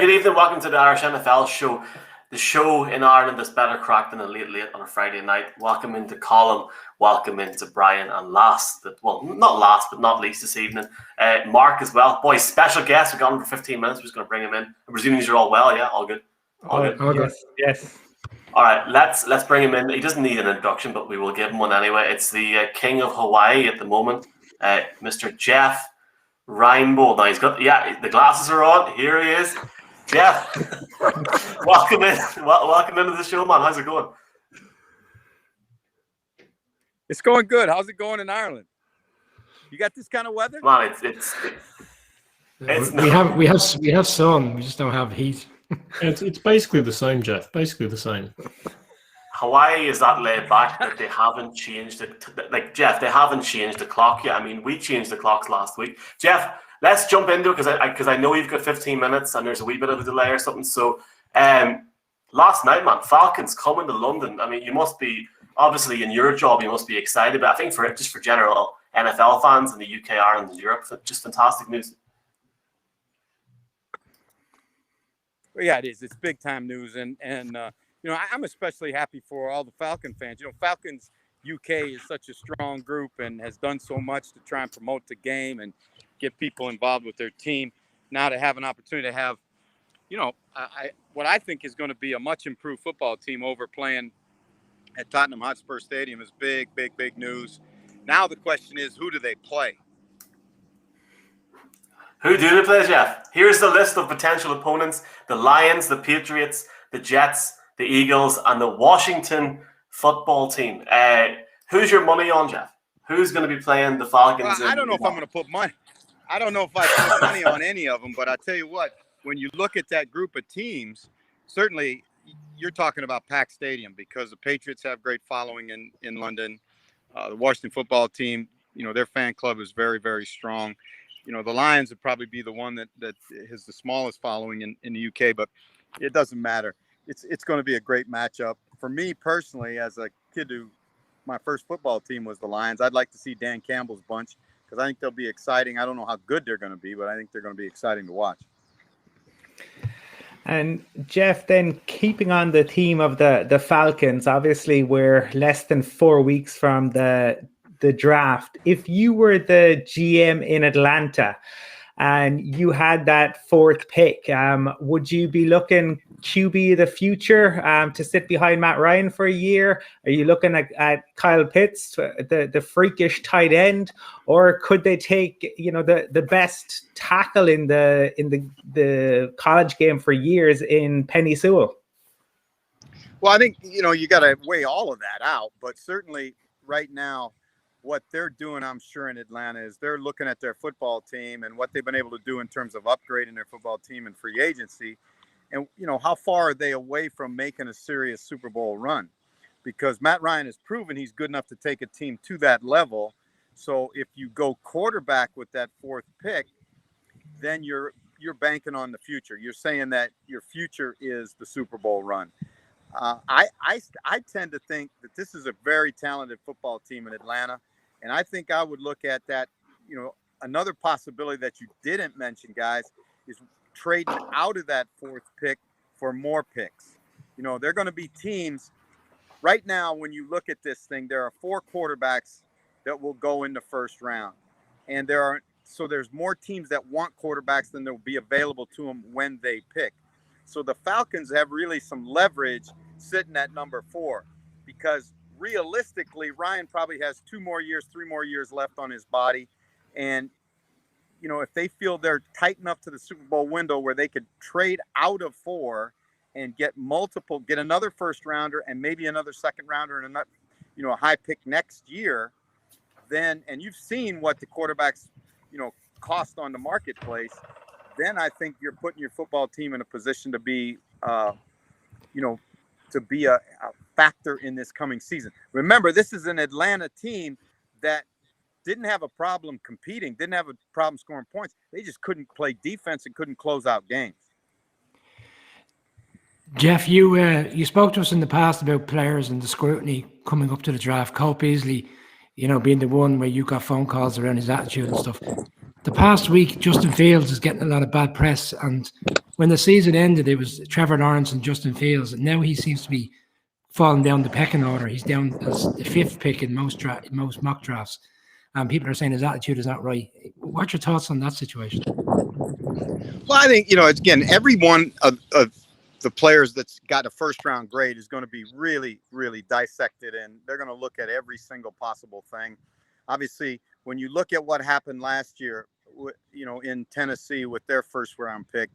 Good evening. Welcome to the Irish NFL show. The show in Ireland that's better cracked than a late on a Friday night. Welcome into Colin. Welcome into Brian. And not last, but not least this evening, Mark as well. Boys, special guest. We've got him for 15 minutes. We're just going to bring him in. I'm presuming you're all well, yeah? All good? All good. Yes. All right, let's bring him in. He doesn't need an introduction, but we will give him one anyway. It's the king of Hawaii at the moment, Mr. Jeff Rainbow. Now the glasses are on. Here he is. Jeff, welcome in. Welcome into the show, man. How's it going? It's going good. How's it going in Ireland? You got this kind of weather? Man, we have sun. We just don't have heat. It's basically the same, Jeff. Basically the same. Hawaii is that laid back that they haven't changed it. Jeff, they haven't changed the clock yet. I mean, we changed the clocks last week. Jeff, let's jump into it because I know you've got 15 minutes and there's a wee bit of a delay or something. So, last night, man, Falcons coming to London. I mean, you must be obviously in your job. You must be excited, but I think for general NFL fans in the UK, Ireland, and Europe, just fantastic news. Well, yeah, it is. It's big time news, and I'm especially happy for all the Falcon fans. Falcons UK is such a strong group and has done so much to try and promote the game and get people involved with their team. Now to have an opportunity to have, what I think is going to be a much improved football team over playing at Tottenham Hotspur Stadium is big news. Now the question is, who do they play? Who do they play, Jeff? Here's the list of potential opponents: the Lions, the Patriots, the Jets, the Eagles, and the Washington football team. Who's your money on, Jeff? Who's going to be playing the Falcons? Well, I don't know if I'm going to put money. I don't know if I put money on any of them, but I tell you what, when you look at that group of teams, certainly you're talking about packed stadium because the Patriots have great following in London. The Washington football team, their fan club is very, very strong. The Lions would probably be the one that has the smallest following in the UK, but it doesn't matter. It's going to be a great matchup. For me personally, as a kid my first football team was the Lions, I'd like to see Dan Campbell's bunch because I think they'll be exciting. I don't know how good they're going to be, but I think they're going to be exciting to watch. And Jeff, then keeping on the theme of the Falcons, obviously we're less than 4 weeks from the draft. If you were the GM in Atlanta and you had that fourth pick, would you be looking QB of the future to sit behind Matt Ryan for a year? Are you looking at Kyle Pitts, the freakish tight end, or could they take the best tackle in the college game for years in Penny Sewell? Well, I think you got to weigh all of that out, but certainly right now, what they're doing, I'm sure, in Atlanta is they're looking at their football team and what they've been able to do in terms of upgrading their football team and free agency. And, how far are they away from making a serious Super Bowl run? Because Matt Ryan has proven he's good enough to take a team to that level. So if you go quarterback with that fourth pick, then you're banking on the future. You're saying that your future is the Super Bowl run. I tend to think that this is a very talented football team in Atlanta. And I think I would look at that, another possibility that you didn't mention, guys, is trading out of that fourth pick for more picks. They're going to be teams right now. When you look at this thing, there are 4 quarterbacks that will go in the first round. And there's more teams that want quarterbacks than there will be available to them when they pick. So the Falcons have really some leverage sitting at number 4 because realistically, Ryan probably has 3 more years left on his body. And, if they feel they're tight enough to the Super Bowl window where they could trade out of 4 and get another first rounder and maybe another second rounder and a high pick next year, then, and you've seen what the quarterbacks, cost on the marketplace, then I think you're putting your football team in a position to be, a factor in this coming season. Remember, this is an Atlanta team that didn't have a problem competing, didn't have a problem scoring points. They just couldn't play defense and couldn't close out games. Jeff, you spoke to us in the past about players and the scrutiny coming up to the draft. Cole Beasley, being the one where you got phone calls around his attitude and stuff. the past week, Justin Fields is getting a lot of bad press. And when the season ended, it was Trevor Lawrence and Justin Fields. And now he seems to be falling down the pecking order. He's down as the 5th pick in most mock drafts. And people are saying his attitude is not right. What's your thoughts on that situation? Well, I think, again, every one of the players that's got a first-round grade is going to be really, really dissected, and they're going to look at every single possible thing. Obviously, when you look at what happened last year, in Tennessee with their first-round pick,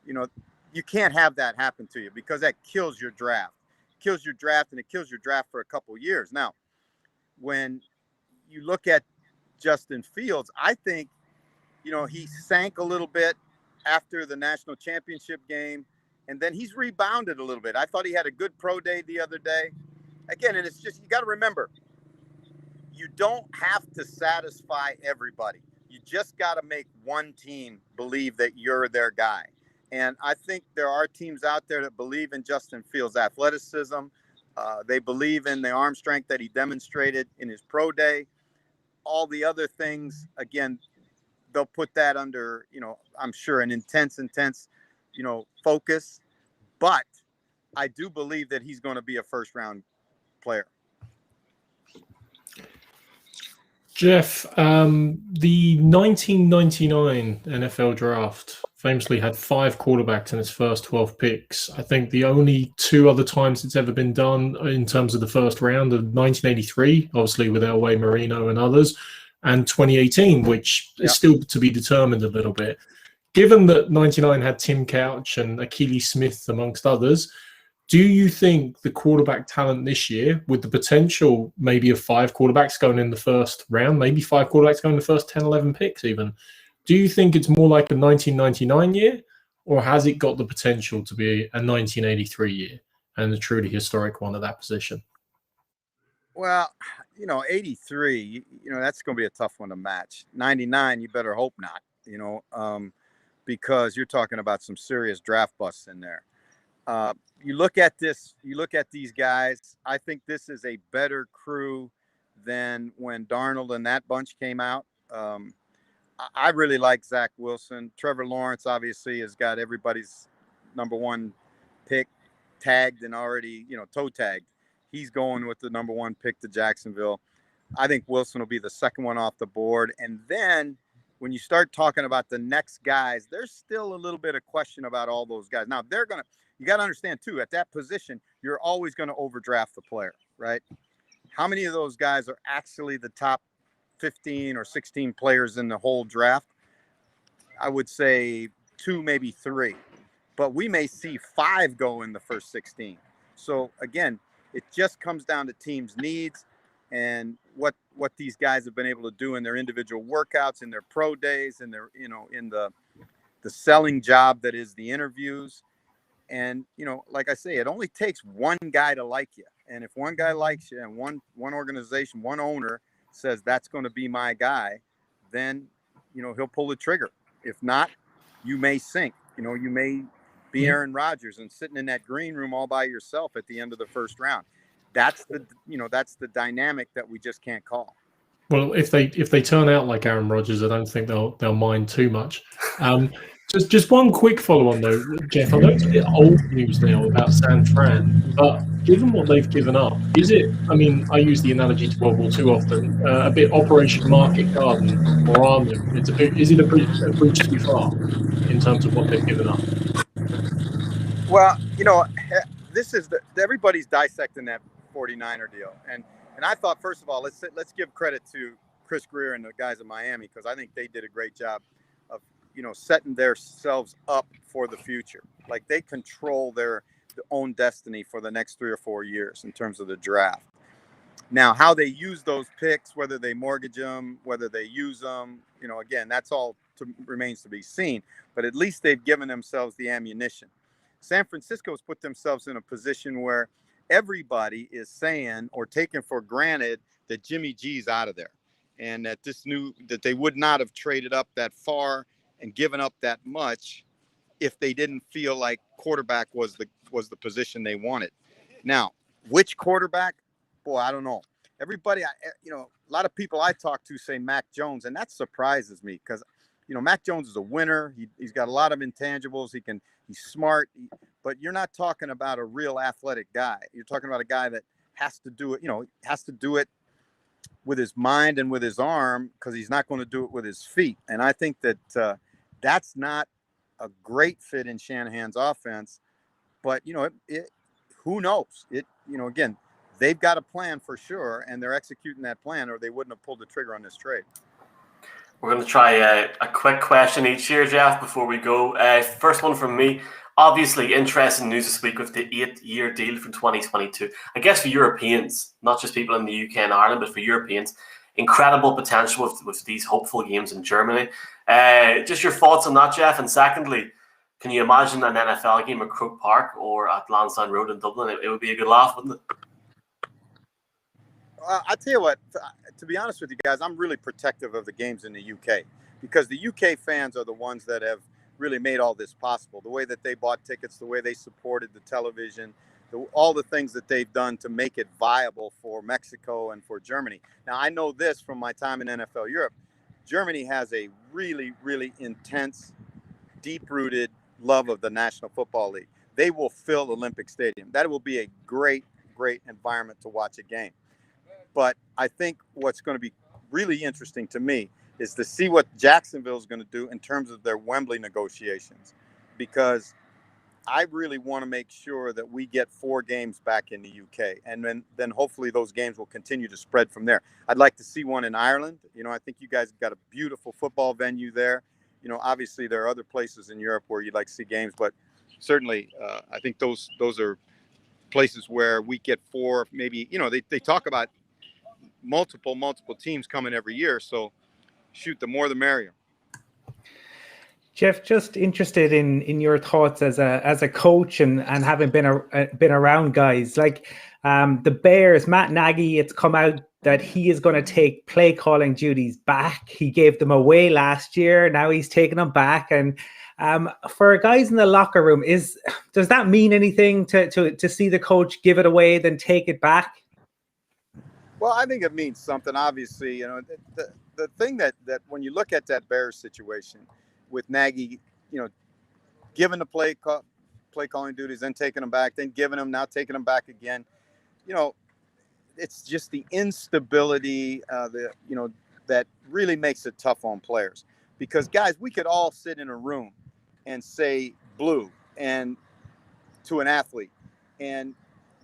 you can't have that happen to you because that kills your draft. It kills your draft, and it kills your draft for a couple of years. Now, when you look at Justin Fields, I think, he sank a little bit after the national championship game, and then he's rebounded a little bit. I thought he had a good pro day the other day. Again, and it's just, you got to remember, you don't have to satisfy everybody. You just got to make one team believe that you're their guy. And I think there are teams out there that believe in Justin Fields' athleticism. They believe in the arm strength that he demonstrated in his pro day. All the other things, again, they'll put that under, I'm sure an intense, focus. But I do believe that he's going to be a first-round player. Jeff, the 1999 NFL draft famously had 5 quarterbacks in its first 12 picks. I think the only 2 other times it's ever been done in terms of the first round of 1983, obviously with Elway, Marino and others, and 2018, which is still to be determined a little bit. Given that 99 had Tim Couch and Achilles Smith, amongst others, do you think the quarterback talent this year, with the potential maybe of 5 quarterbacks going in the first round, maybe 5 quarterbacks going in the first 10, 11 picks even, do you think it's more like a 1999 year, or has it got the potential to be a 1983 year and a truly historic one at that position? Well, 83, that's going to be a tough one to match. 99, you better hope not, because you're talking about some serious draft busts in there. You look at these guys, I think this is a better crew than when Darnold and that bunch came out. I really like Zach Wilson. Trevor Lawrence obviously has got everybody's number 1 pick tagged and already, toe tagged. He's going with the number 1 pick to Jacksonville. I think Wilson will be the second one off the board. And then when you start talking about the next guys, there's still a little bit of question about all those guys. Now, you got to understand, too, at that position, you're always going to overdraft the player, right? How many of those guys are actually the top 15 or 16 players in the whole draft? I would say 2, maybe 3. But we may see 5 go in the first 16. So, again, it just comes down to teams' needs and what these guys have been able to do in their individual workouts, in their pro days, in their, in the selling job that is the interviews. And, like I say, it only takes one guy to like you. And if one guy likes you and one organization, one owner says that's going to be my guy, then, he'll pull the trigger. If not, you may sink. You may be Aaron Rodgers and sitting in that green room all by yourself at the end of the first round. That's the dynamic that we just can't call. Well, if they turn out like Aaron Rodgers, I don't think they'll mind too much. Just one quick follow-on though, Jeff. I know it's a bit old news now about San Fran, but given what they've given up, is it? I mean, I use the analogy to World War II often. A bit Operation Market Garden or Army. Is it a bridge too far in terms of what they've given up? Well, this is everybody's dissecting that 49er deal, and I thought, first of all, let's give credit to Chris Greer and the guys in Miami, because I think they did a great job of setting themselves up for the future. Like, they control their own destiny for the next 3 or 4 years in terms of the draft. Now, how they use those picks, whether they mortgage them, whether they use them, again, that's all remains to be seen. But at least they've given themselves the ammunition. San Francisco's put themselves in a position where everybody is saying or taking for granted that Jimmy G's out of there, and that that they would not have traded up that far and given up that much if they didn't feel like quarterback was the position they wanted. Now, which quarterback? Boy, I don't know. everybody, a lot of people I talk to say Mac Jones, and that surprises me because, Mac Jones is a winner. He's got a lot of intangibles. He's smart, but you're not talking about a real athletic guy. You're talking about a guy that has to do it, has to do it with his mind and with his arm, because he's not going to do it with his feet. And I think that that's not a great fit in Shanahan's offense. But, who knows? Again, they've got a plan for sure, and they're executing that plan, or they wouldn't have pulled the trigger on this trade. We're going to try a quick question each here, Jeff, before we go. First one from me. Obviously, interesting news this week with the 8-year deal from 2022. I guess for Europeans, not just people in the UK and Ireland, but for Europeans, incredible potential with these hopeful games in Germany. Just your thoughts on that, Jeff. And secondly, can you imagine an NFL game at Croke Park or at Lansdowne Road in Dublin? It would be a good laugh, wouldn't it? I tell you what, to be honest with you guys, I'm really protective of the games in the UK, because the UK fans are the ones that have really made all this possible. The way that they bought tickets, the way they supported the television, all the things that they've done to make it viable for Mexico and for Germany. Now, I know this from my time in NFL Europe. Germany has a really, really intense, deep-rooted love of the National Football League. They will fill Olympic Stadium. That will be a great, great environment to watch a game. But I think what's going to be really interesting to me is to see what Jacksonville is going to do in terms of their Wembley negotiations, because I really want to make sure that we get 4 games back in the UK, and then hopefully those games will continue to spread from there. I'd like to see one in Ireland. I think you guys have got a beautiful football venue there. Obviously there are other places in Europe where you'd like to see games, but certainly I think those are places where we get 4, maybe, they talk about multiple teams coming every year. So shoot, the more the merrier. Jeff, just interested in your thoughts as a coach and having been around guys like the Bears. Matt Nagy, it's come out that he is going to take play calling duties back. He gave them away last year. Now he's taking them back. And for guys in the locker room, does that mean anything to see the coach give it away then take it back? Well, I think it means something. Obviously, the thing that when you look at that Bears situation with Nagy, giving the play calling duties, then taking them back, then giving them, now taking them back again, it's just the instability, that really makes it tough on players. Because guys, we could all sit in a room and say blue and to an athlete, and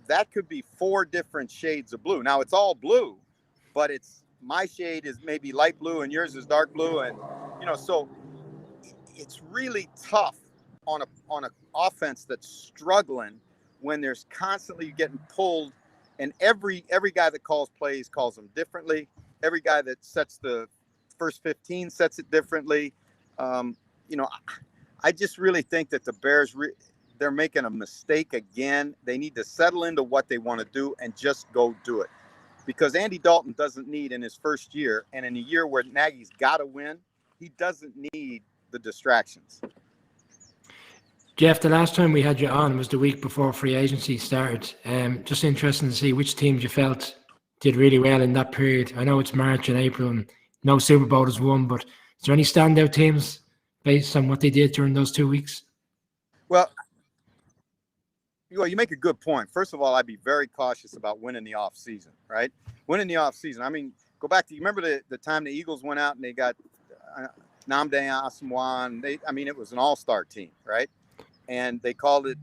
that could be 4 different shades of blue. Now it's all blue, but my shade is maybe light blue and yours is dark blue. And, so it's really tough on an offense that's struggling when there's constantly getting pulled, and every guy that calls plays calls them differently. Every guy that sets the first 15 sets it differently. I just really think that the Bears, they're making a mistake again. They need to settle into what they want to do and just go do it. Because Andy Dalton doesn't need, in his first year, and in a year where Nagy's got to win, he doesn't need the distractions. Jeff, the last time we had you on was the week before free agency started. Just interesting to see which teams you felt did really well in that period. I know it's March and April and no Super Bowl is won, but is there any standout teams based on what they did during those 2 weeks? Well, you make a good point. First of all, I'd be very cautious about winning the off season, right? Winning the off season. I mean, go back to, you remember the time the Eagles went out and they got Nnamdi Asomugha. It was an all-star team, right? And they called it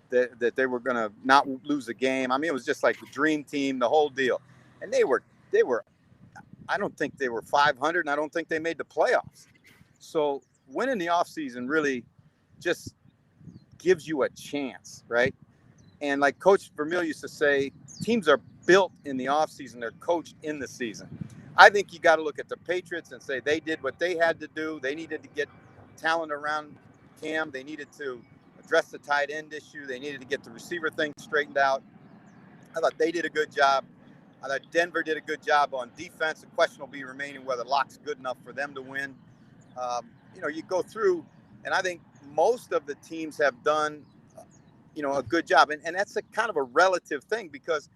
that they were going to not lose a game. It was just like the dream team, the whole deal. And they were, I don't think they were 500, and I don't think they made the playoffs. So winning the offseason really just gives you a chance, right? And like Coach Vermeil used to say, teams are built in the offseason. They're coached in the season. I think you got to look at the Patriots and say they did what they had to do. They needed to get talent around Cam. They needed to address the tight end issue. They needed to get the receiver thing straightened out. I thought they did a good job. I thought Denver did a good job on defense. The question will be remaining whether Locke's good enough for them to win. You go through, and I think most of the teams have done, a good job. And that's a kind of a relative thing because,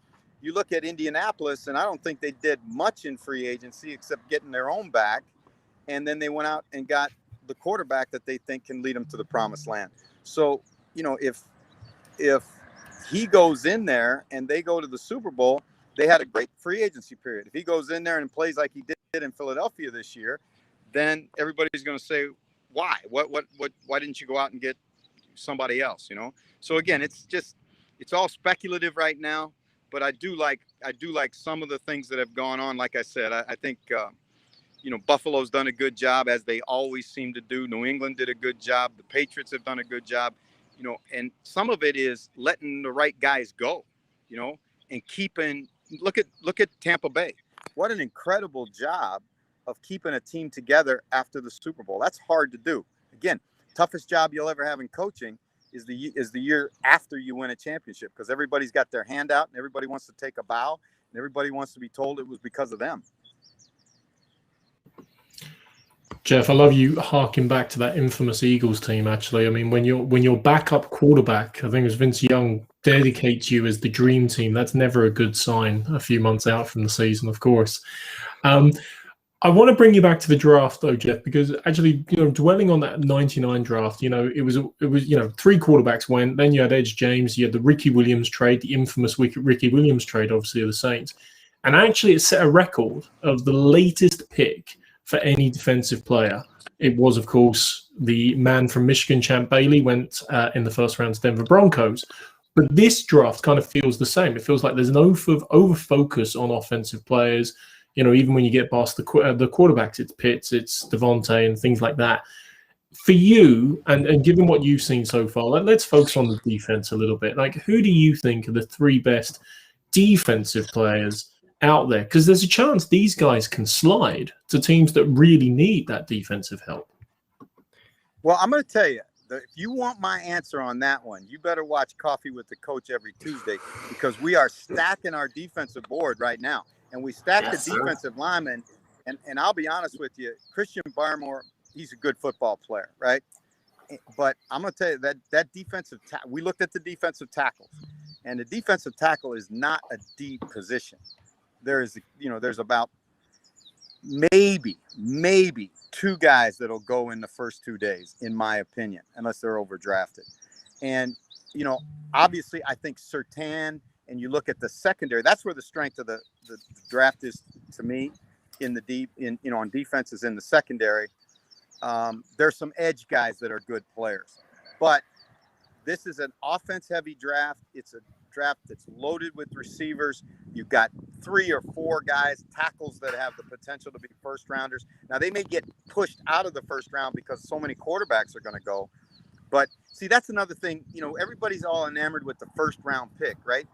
you look at Indianapolis, and I don't think they did much in free agency except getting their own back. And then they went out and got the quarterback that they think can lead them to the promised land. So, if he goes in there and they go to the Super Bowl, they had a great free agency period. If he goes in there and plays like he did in Philadelphia this year, then everybody's going to say, why? Why didn't you go out and get somebody else, So again, it's all speculative right now, but I do like some of the things that have gone on. Like I said, I think Buffalo's done a good job, as they always seem to do. New England did a good job. The Patriots have done a good job, and some of it is letting the right guys go, and keeping, look at Tampa Bay. What an incredible job of keeping a team together after the Super Bowl. That's hard to do. Again, toughest job you'll ever have in coaching is the year after you win a championship, because everybody's got their hand out and everybody wants to take a bow and everybody wants to be told it was because of them. Jeff, I love you harking back to that infamous Eagles team. Actually, I mean, when your backup quarterback, I think it was Vince Young, dedicates you as the dream team, that's never a good sign. A few months out from the season, of course. I want to bring you back to the draft, though, Jeff, because actually, dwelling on that '99 draft, it was three quarterbacks went. Then you had Edge James, you had the Ricky Williams trade, the infamous Ricky Williams trade, obviously of the Saints, and actually it set a record of the latest pick for any defensive player. It was, of course, the man from Michigan, Champ Bailey, went in the first round to Denver Broncos. But this draft kind of feels the same. It feels like there's an over focus on offensive players. Even when you get past the quarterbacks, it's Pitts, it's Devontae, and things like that. For you, and given what you've seen so far, let's focus on the defense a little bit. Like, who do you think are the three best defensive players out there? Because there's a chance these guys can slide to teams that really need that defensive help. Well, I'm going to tell you, if you want my answer on that one, you better watch Coffee with the Coach every Tuesday, because we are stacking our defensive board right now. And we stacked the defensive linemen. And I'll be honest with you, Christian Barmore, he's a good football player, right? But I'm going to tell you that defensive we looked at the defensive tackles, and the defensive tackle is not a deep position. There's about maybe two guys that'll go in the first 2 days, in my opinion, unless they're overdrafted. And, obviously I think Surtain, and you look at the secondary, that's where the strength of the draft is to me, on defense, is in the secondary. There's some edge guys that are good players, but this is an offense heavy draft. It's a draft that's loaded with receivers. You've got 3 or 4 guys, tackles, that have the potential to be first rounders. Now they may get pushed out of the first round because so many quarterbacks are going to go. But see, that's another thing. Everybody's all enamored with the first round pick, right?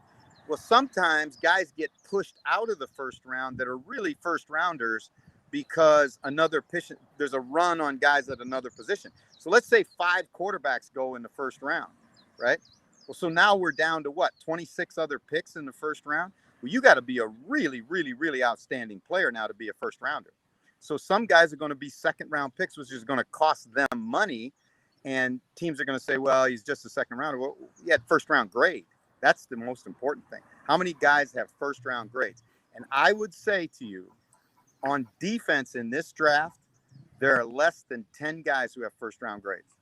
Well, sometimes guys get pushed out of the first round that are really first rounders because there's a run on guys at another position. So let's say 5 quarterbacks go in the first round, right? Well, so now we're down to 26 other picks in the first round. Well, you got to be a really, really, really outstanding player now to be a first rounder. So some guys are going to be second round picks, which is going to cost them money. And teams are going to say, well, he's just a second rounder. Well, he had first round grade. That's the most important thing. How many guys have first round grades? And I would say to you, on defense in this draft, there are less than 10 guys who have first round grades.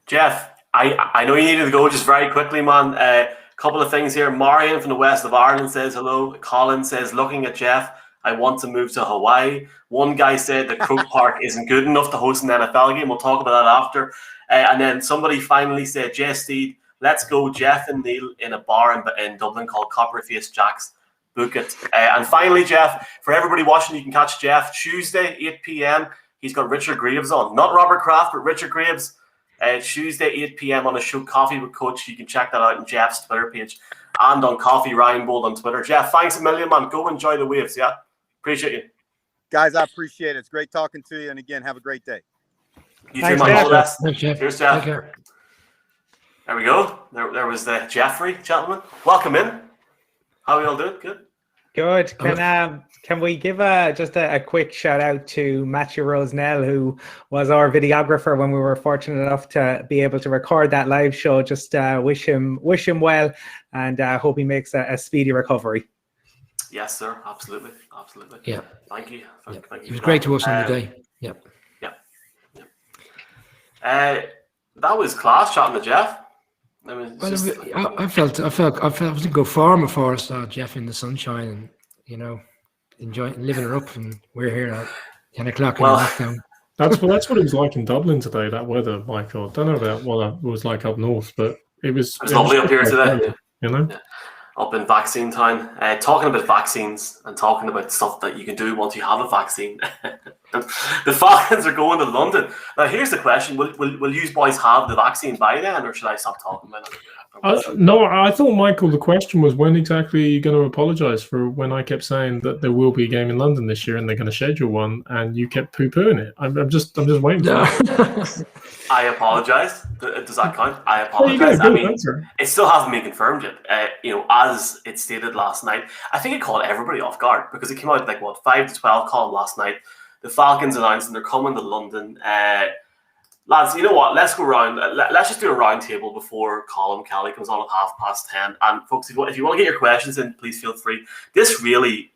Jeff, I know you needed to go just very quickly, man. A couple of things here. Marion from the west of Ireland says hello. Colin says, looking at Jeff, I want to move to Hawaii. One guy said that Croke Park isn't good enough to host an NFL game. We'll talk about that after. And then somebody finally said, Jess Steed, let's go Jeff and Neil in a bar in Dublin called Copperface Jack's. Book it. And finally, Jeff, for everybody watching, you can catch Jeff Tuesday, 8 p.m. He's got Richard Graves on. Not Robert Kraft, but Richard Graves. Tuesday, 8 p.m. on a show, Coffee with Coach. You can check that out on Jeff's Twitter page and on Coffee Ryan Bold on Twitter. Jeff, thanks a million, man. Go enjoy the waves, yeah? Appreciate you. Guys, I appreciate it. It's great talking to you. And again, have a great day. You too, man. All the best. Jeff. Cheers, Jeff. Take care. There we go. There was the Jeffrey, gentlemen. Welcome in. How are we all doing? Good? Good. Can we give just a quick shout out to Matthew Rosnell, who was our videographer when we were fortunate enough to be able to record that live show? Just wish him well, and hope he makes a speedy recovery. Yes, sir. Absolutely. Yeah. Thank you. Thank you. He was great to us on the day. Yeah. That was class chatting to Jeff. I felt I was in good form before I saw Jeff in the sunshine and enjoying living it up, and we're here at 10 o'clock in the lockdown. That's what it was like in Dublin today. That weather, Michael. I don't know about what it was like up north, but it was lovely up here today. Yeah. Up in vaccine time, talking about vaccines and talking about stuff that you can do once you have a vaccine. The Falcons are going to London. Now, here's the question: Will you boys have the vaccine by then, or should I stop talking about it? No, I thought, Michael, the question was when exactly are you going to apologise for when I kept saying that there will be a game in London this year and they're going to schedule one, and you kept poo-pooing it. I'm just waiting for that. I apologise. Does that count? I apologise. I mean, it still hasn't been confirmed yet. As it stated last night, I think it caught everybody off guard because it came out 5 to 12 column last night. The Falcons announcing they're coming to London. Lads, you know what? Let's go around. Let's just do a round table before Colin Kelly comes on at 10:30. And folks, if you want to get your questions in, please feel free. This really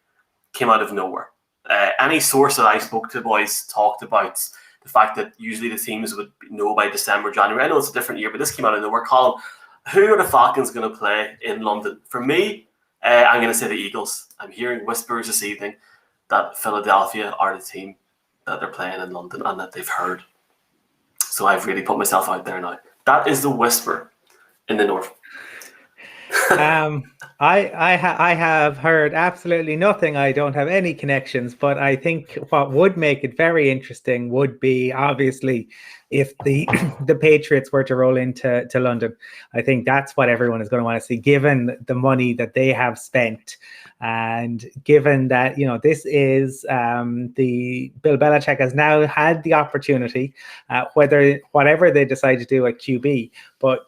came out of nowhere. Any source that I spoke to, boys, talked about the fact that usually the teams would know by December, January. I know it's a different year, but this came out of nowhere. Colin, who are the Falcons going to play in London? For me, I'm going to say the Eagles. I'm hearing whispers this evening that Philadelphia are the team that they're playing in London and that they've heard. So I've really put myself out there now. That is the whisper in the north. I have heard absolutely nothing. I don't have any connections, but I think what would make it very interesting would be obviously if the Patriots were to roll into London. I think that's what everyone is going to want to see, given the money that they have spent, and given that this is the Bill Belichick has now had the opportunity, whatever they decide to do at QB, but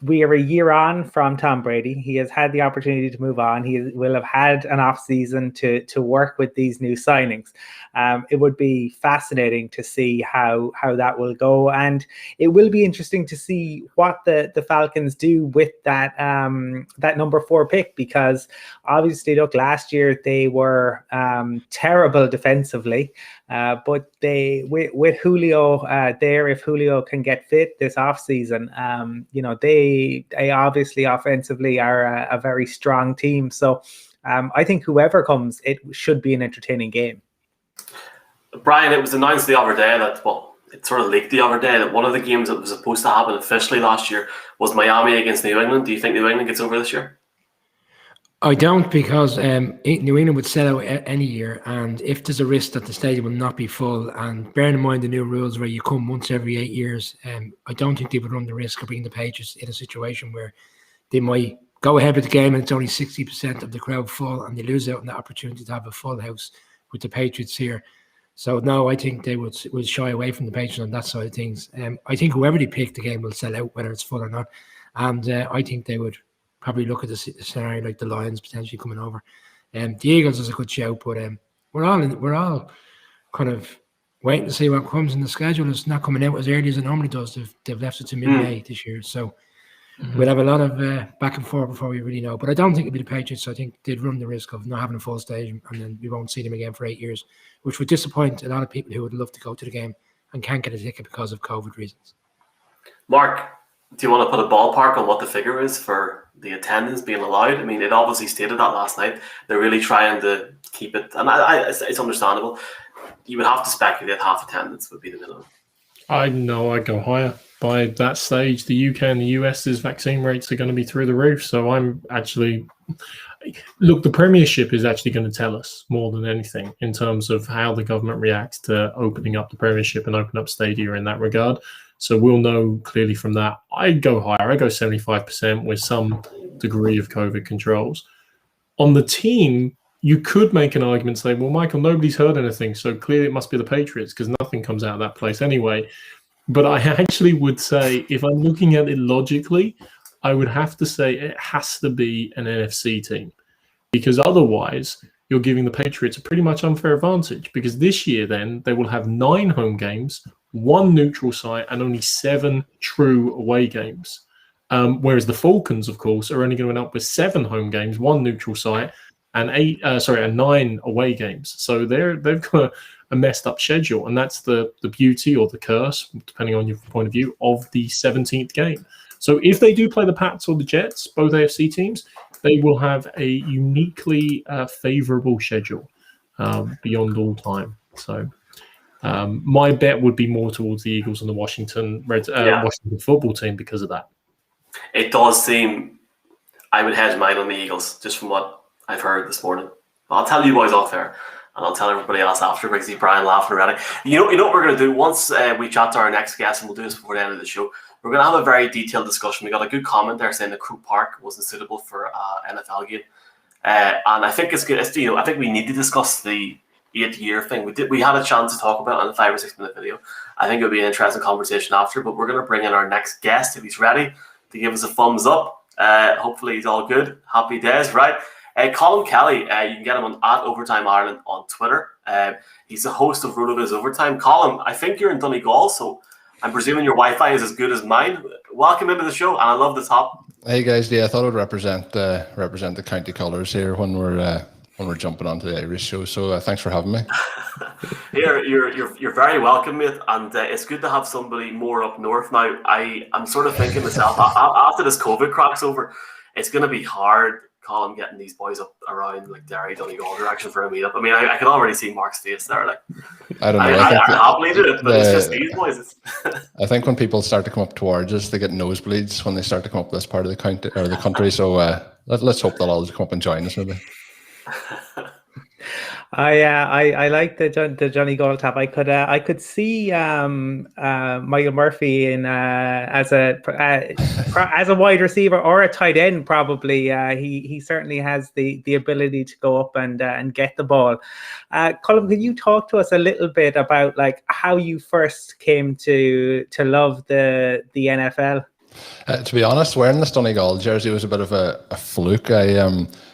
we are a year on from Tom Brady. He has had the opportunity to move on. He will have had an off season to work with these new signings. It would be fascinating to see how that will go, and it will be interesting to see what the Falcons do with that number 4 pick, because obviously, look, last year they were terrible defensively, but they with Julio there, if Julio can get fit this offseason, they obviously offensively are a very strong team. So I think whoever comes, it should be an entertaining game. Brian, it was announced the other day that, it sort of leaked the other day that one of the games that was supposed to happen officially last year was Miami against New England. Do you think New England gets over this year? I don't, because New England would sell out any year, and if there's a risk that the stadium will not be full, and bearing in mind the new rules where you come once every 8 years, I don't think they would run the risk of bringing the Patriots in a situation where they might go ahead with the game and it's only 60% of the crowd full, and they lose out on the opportunity to have a full house with the Patriots here. So no, I think they would shy away from the Patriots on that side of things. I think whoever they pick, the game will sell out, whether it's full or not, and I think they would probably look at the scenario like the Lions potentially coming over. The Eagles is a good shout, but we're all kind of waiting to see what comes in the schedule. It's not coming out as early as it normally does. They've left it to mid-May this year, so we'll have a lot of back and forth before we really know. But I don't think it'll be the Patriots. So I think they'd run the risk of not having a full stadium, and then we won't see them again for 8 years, which would disappoint a lot of people who would love to go to the game and can't get a ticket because of COVID reasons. Mark, do you want to put a ballpark on what the figure is for the attendance being allowed? I mean, it obviously stated that last night. They're really trying to keep it, and it's understandable. You would have to speculate half attendance would be the minimum. I know I'd go higher. By that stage, the UK and the US's vaccine rates are going to be through the roof. So I'm actually... Look, the Premiership is actually going to tell us more than anything in terms of how the government reacts to opening up the Premiership and open up stadia in that regard. So we'll know clearly from that. I'd go higher. I'd go 75% with some degree of COVID controls. On the team, you could make an argument saying, well, Michael, nobody's heard anything, so clearly it must be the Patriots because nothing comes out of that place anyway. But I actually would say, if I'm looking at it logically, I would have to say it has to be an NFC team. because otherwise you're giving the Patriots a pretty much unfair advantage, because this year then they will have 9 home games, 1 neutral site, and only 7 true away games. Whereas the Falcons, of course, are only going to end up with 7 home games, 1 neutral site, and 9 away games. So they've got a messed up schedule, and that's the beauty or the curse, depending on your point of view, of the 17th game. So if they do play the Pats or the Jets, both AFC teams, they will have a uniquely favorable schedule beyond all time. So my bet would be more towards the Eagles and the Washington football team because of that. It does seem I would hedge mine on the Eagles, just from what I've heard this morning. I'll tell you boys off air, and I'll tell everybody else after, because I see Brian laughing already. You know what we're going to do? Once we chat to our next guest, and we'll do this before the end of the show, we're going to have a very detailed discussion. We got a good comment there saying that Croke Park wasn't suitable for NFL game, and I think it's good. I think we need to discuss the 8-year thing. We had a chance to talk about it in a 5 or 6 minute video. I think it would be an interesting conversation after. But we're going to bring in our next guest if he's ready to give us a thumbs up. Hopefully he's all good. Happy days, right? Colin Kelly, you can get him on @OvertimeIreland on Twitter. He's the host of RotoViz Overtime. Colin, I think you're in Donegal, so I'm presuming your Wi-Fi is as good as mine. Welcome into the show, and I love the top. Hey guys, I thought I would represent the county colours here when we're jumping onto the Irish show. So thanks for having me. You're very welcome, mate, and it's good to have somebody more up north now. I'm sort of thinking myself after this COVID cracks over, it's going to be hard, Colin, getting these boys up around like Derry, Donegal direction for a meetup. I mean, I can already see Mark's face there. Like, I don't know. I happily do it, but it's just these boys. I think when people start to come up towards us, they get nosebleeds when they start to come up this part of the county or the country. So let's hope they'll all come up and join us maybe. I like the Johnny Gaul tap. I could see Michael Murphy in as a wide receiver or a tight end probably. He certainly has the ability to go up and get the ball. Colin, can you talk to us a little bit about like how you first came to love the NFL? To be honest, wearing this Donegal jersey was a bit of a fluke.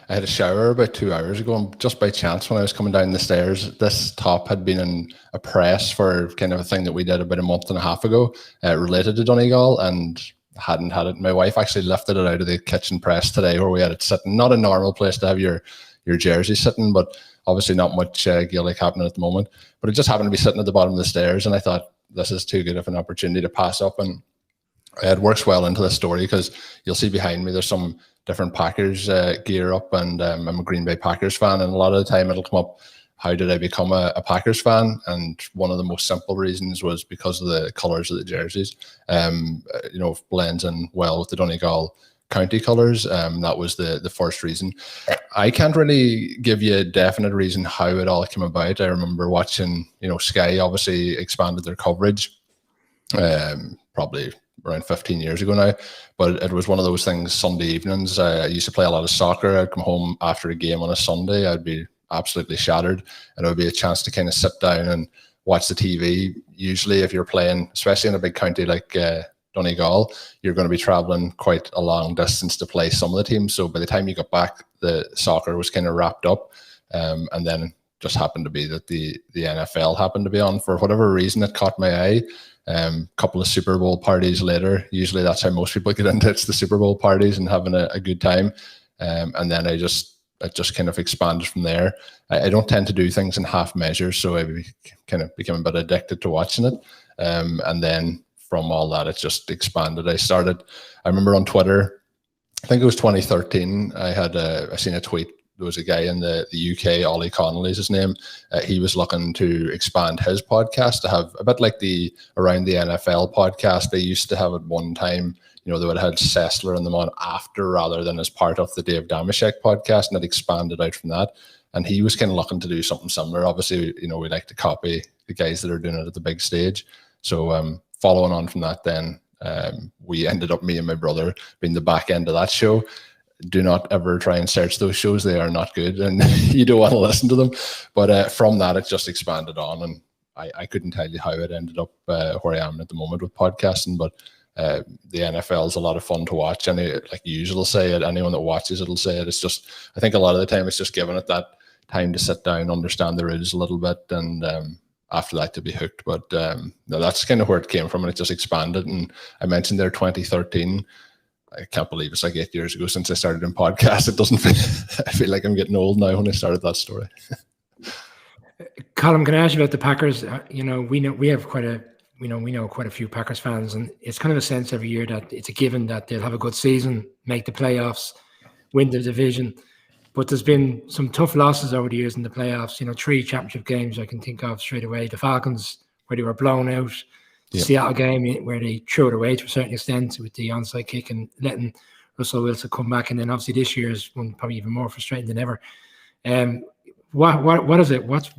I had a shower about 2 hours ago, and just by chance when I was coming down the stairs, this top had been in a press for kind of a thing that we did about a month and a half ago related to Donegal, and hadn't had it. My wife actually lifted it out of the kitchen press today where we had it sitting. Not a normal place to have your jersey sitting, but obviously not much Gaelic happening at the moment. But it just happened to be sitting at the bottom of the stairs, and I thought this is too good of an opportunity to pass up. And it works well into this story because you'll see behind me there's some different Packers gear up, and I'm a Green Bay Packers fan, and a lot of the time it'll come up, how did I become a Packers fan? And one of the most simple reasons was because of the colours of the jerseys. Blends in well with the Donegal county colours. That was the first reason. I can't really give you a definite reason how it all came about. I remember watching, Sky obviously expanded their coverage, probably around 15 years ago now, but it was one of those things. Sunday evenings, I used to play a lot of soccer. I'd come home after a game on a Sunday, I'd be absolutely shattered, and it would be a chance to kind of sit down and watch the TV. Usually if you're playing, especially in a big county like Donegal, you're going to be traveling quite a long distance to play some of the teams, so by the time you got back, the soccer was kind of wrapped up, and then just happened to be that the NFL happened to be on. For whatever reason, it caught my eye. Couple of Super Bowl parties later, usually that's how most people get into it, it's the Super Bowl parties and having a good time, and then it just kind of expanded from there. I don't tend to do things in half measures, so I kind of became a bit addicted to watching it, and then from all that it just expanded. I remember on Twitter, I think it was 2013, I seen a tweet. There was a guy in the UK, Ollie Connolly's his name. He was looking to expand his podcast to have a bit like the Around the NFL podcast. They used to have at one time, they would have had Sessler and them on after rather than as part of the Dave Damashek podcast, and it expanded out from that. And he was kind of looking to do something similar. Obviously, we like to copy the guys that are doing it at the big stage. So following on from that then, we ended up, me and my brother, being the back end of that show. Do not ever try and search those shows. They are not good, and you don't want to listen to them. But from that, it just expanded on, and I couldn't tell you how it ended up where I am at the moment with podcasting. But The NFL is a lot of fun to watch, and like you usually say it, anyone that watches it will say it. It's just, I think a lot of the time it's just giving it that time to sit down, understand the rules a little bit, and after that to be hooked. But no, that's kind of where it came from, and it just expanded. And I mentioned there 2013. I can't believe it's like 8 years ago since I started in podcasts. It doesn't feel, I feel like I'm getting old now when I started that story. Colin, can I ask you about the Packers? We know quite a few Packers fans, and it's kind of a sense every year that it's a given that they'll have a good season, make the playoffs, win the division. But there's been some tough losses over the years in the playoffs. 3 championship games I can think of straight away. The Falcons, where they were blown out. The Seattle game, where they threw it away to a certain extent with the onside kick and letting Russell Wilson come back. And then obviously this year's one probably even more frustrating than ever. What is it? What's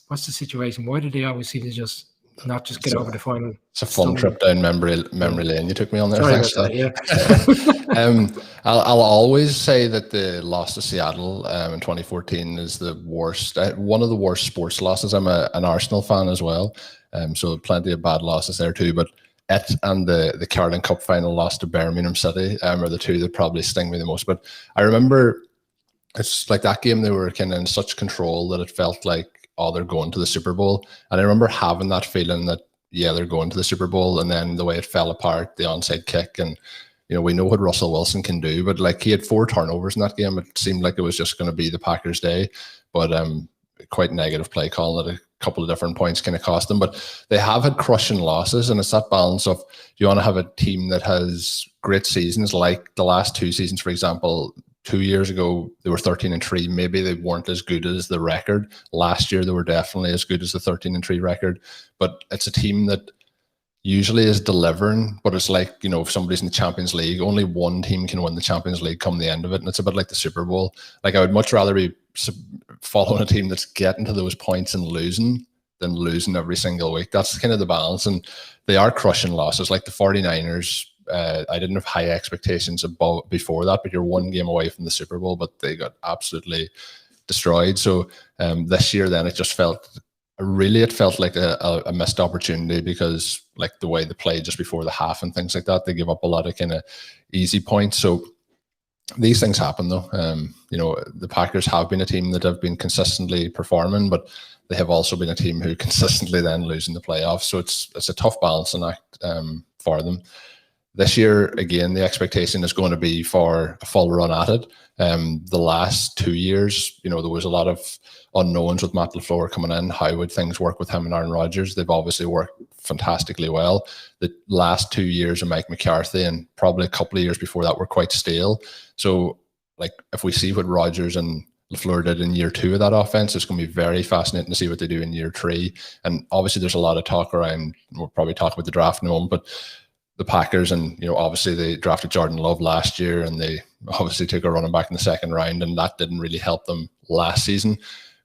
the situation? Why do they always seem to just not just get over the final? It's a fun trip down memory lane you took me on there. Sorry Thanks. about that, yeah. I'll always say that the loss to Seattle in 2014 is the worst, one of the worst sports losses. I'm an Arsenal fan as well, so plenty of bad losses there too. But it and the Carling Cup final loss to Birmingham City are the two that probably sting me the most. But I remember it's like that game, they were kind of in such control that it felt like, oh, they're going to the Super Bowl. And I remember having that feeling that, yeah, they're going to the Super Bowl. And then the way it fell apart, the onside kick, and we know what Russell Wilson can do, but like he had 4 turnovers in that game. It seemed like it was just going to be the Packers' day, but quite negative play calling at a couple of different points kind of cost them. But they have had crushing losses, and it's that balance of, you want to have a team that has great seasons, like the last 2 seasons, for example. 2 years ago, they were 13-3. Maybe they weren't as good as the record. Last year, they were definitely as good as the 13-3 record. But it's a team that usually is delivering, but it's like, if somebody's in the Champions League, only one team can win the Champions League come the end of it. And it's a bit like the Super Bowl. Like, I would much rather be following a team that's getting to those points and losing than losing every single week. That's kind of the balance. And they are crushing losses. Like the 49ers, I didn't have high expectations before that, but you're 1 game away from the Super Bowl, but they got absolutely destroyed. So this year, then it felt like a missed opportunity, because like the way they played just before the half and things like that, they give up a lot of kind of easy points. So these things happen though. The Packers have been a team that have been consistently performing, but they have also been a team who consistently then lose in the playoffs. So it's a tough balancing act for them. This year, again, the expectation is going to be for a full run at it. The last 2 years, there was a lot of unknowns with Matt LaFleur coming in. How would things work with him and Aaron Rodgers? They've obviously worked fantastically well. The last 2 years of Mike McCarthy and probably a couple of years before that were quite stale. So, like, if we see what Rodgers and LaFleur did in year 2 of that offense, it's going to be very fascinating to see what they do in year 3. And obviously, there's a lot of talk around. We'll probably talk about the draft in a moment, but the Packers, and obviously they drafted Jordan Love last year, and they obviously took a running back in the 2nd round, and that didn't really help them last season.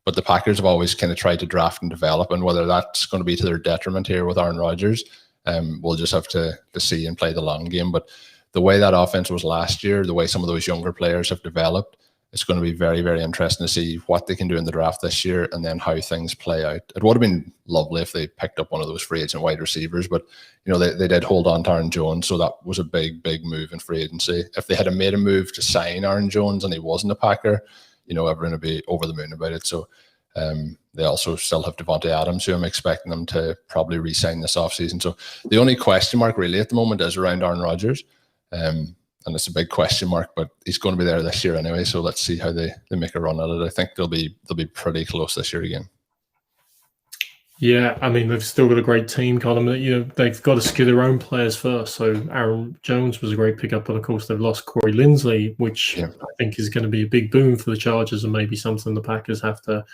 But the Packers have always kind of tried to draft and develop, and whether that's going to be to their detriment here with Aaron Rodgers, we'll just have to see and play the long game. But the way that offense was last year, the way some of those younger players have developed, it's going to be very, very interesting to see what they can do in the draft this year, and then how things play out. It would have been lovely if they picked up one of those free agent wide receivers, but they did hold on to Aaron Jones, so that was a big, big move in free agency. If they had made a move to sign Aaron Jones and he wasn't a Packer, everyone would be over the moon about it. So they also still have Devontae Adams, who I'm expecting them to probably re-sign this offseason. So the only question mark really at the moment is around Aaron Rodgers. And it's a big question mark, but he's going to be there this year anyway. So let's see how they make a run at it. I think they'll be pretty close this year again. Yeah, I mean, they've still got a great team, Colin. They've got to secure their own players first. So Aaron Jones was a great pickup, but of course they've lost Corey Linsley, which I think is going to be a big boom for the Chargers, and maybe something the Packers have to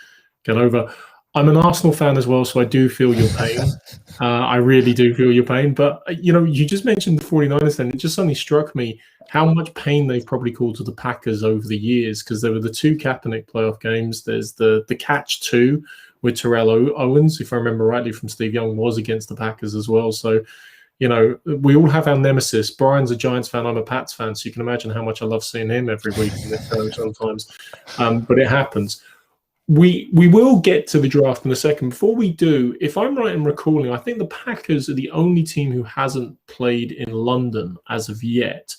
get over. I'm an Arsenal fan as well, so I do feel your pain. I really do feel your pain. But, you just mentioned the 49ers then. It just suddenly struck me how much pain they've probably caused to the Packers over the years, because there were the 2 Kaepernick playoff games. There's the catch 2 with Terrell Owens, if I remember rightly, from Steve Young, was against the Packers as well. So, we all have our nemesis. Brian's a Giants fan. I'm a Pats fan. So you can imagine how much I love seeing him every week in this show sometimes. But it happens. we will get to the draft in a second. Before we do, if I'm right in recalling, I think the Packers are the only team who hasn't played in London as of yet.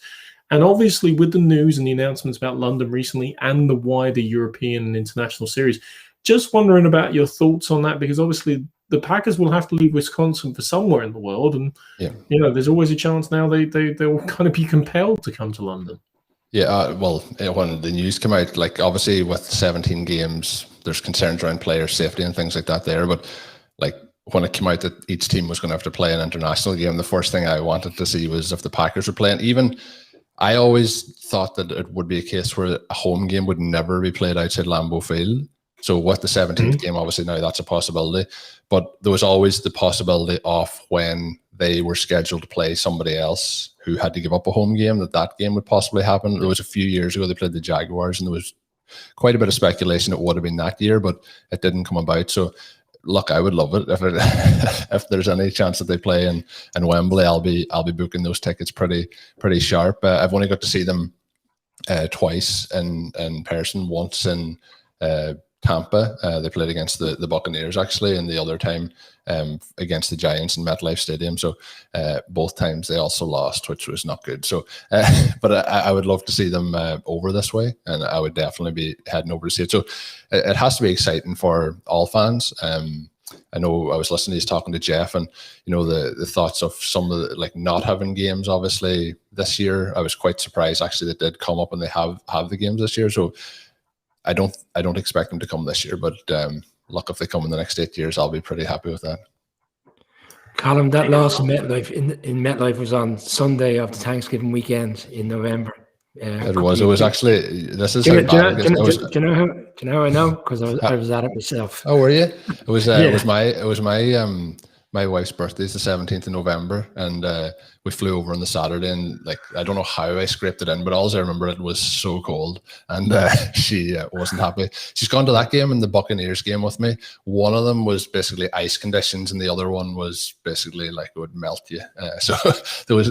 And obviously, with the news and the announcements about London recently and the wider European and international series, just wondering about your thoughts on that, because obviously the Packers will have to leave Wisconsin for somewhere in the world. And, there's always a chance now they'll kind of be compelled to come to London. Yeah, when the news came out, like obviously with 17 games, there's concerns around player safety and things like that there. But like when it came out that each team was going to have to play an international game, the first thing I wanted to see was if the Packers were playing. Even I always thought that it would be a case where a home game would never be played outside Lambeau Field. So with the 17th game, obviously now that's a possibility. But there was always the possibility of when they were scheduled to play somebody else who had to give up a home game, that game would possibly happen. There was a few years ago they played the Jaguars, and there was quite a bit of speculation it would have been that year, but it didn't come about. So look, I would love it if there's any chance that they play in Wembley. I'll be booking those tickets pretty sharp. I've only got to see them twice in person. Once in Tampa, they played against the Buccaneers actually, and the other time against the Giants in MetLife Stadium. So both times they also lost, which was not good. So, but I would love to see them over this way, and I would definitely be heading over to see it. So it has to be exciting for all fans. I know I was listening, he's talking to Jeff, and the thoughts of some of the, like, not having games obviously this year. I was quite surprised actually that did come up and they have the games this year. So I don't expect them to come this year, but look, if they come in the next 8 years, I'll be pretty happy with that. Colin, that loss in MetLife in MetLife was on Sunday of the Thanksgiving weekend in November. It was actually. This is do how you bad it is. know how I know? Because I was at it myself. Oh, were you? It was my wife's birthday is the 17th of November, and we flew over on the Saturday, and like I don't know how I scraped it in, but all I remember, it was so cold, and she wasn't happy. She's gone to that game and the Buccaneers game with me. One of them was basically ice conditions, and the other one was basically like it would melt you. So there was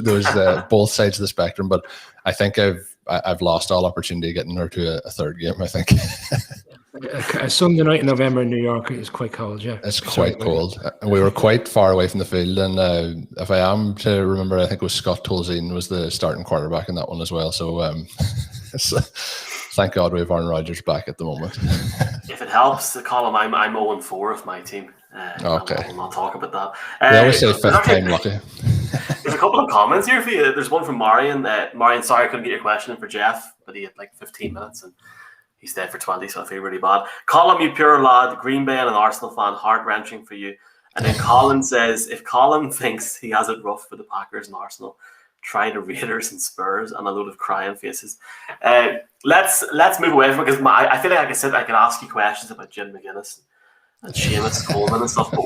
both sides of the spectrum, but I think I've lost all opportunity of getting her to a third game, I think. A Sunday night in November in New York is quite cold, yeah. It's quite cold. And we were quite far away from the field. And if I am to remember, I think it was Scott Tolzien was the starting quarterback in that one as well. So thank God we have Aaron Rodgers back at the moment. If it helps, Colin, I'm 0-4 with my team. Okay. We'll not talk about that. They always say fifth time lucky. There's a couple of comments here for you. There's one from Marion. Marion, sorry I couldn't get your question in for Jeff, but he had like 15 minutes and he stayed for 20, so I feel really bad. Colin, you pure lad, Green Bay and an Arsenal fan, heart-wrenching for you. And then Colin says, if Colin thinks he has it rough for the Packers and Arsenal, try the Raiders and Spurs, and a load of crying faces. Let's move away from it, because I feel like I could ask you questions about Jim McGuinness and Seamus Coleman and stuff, but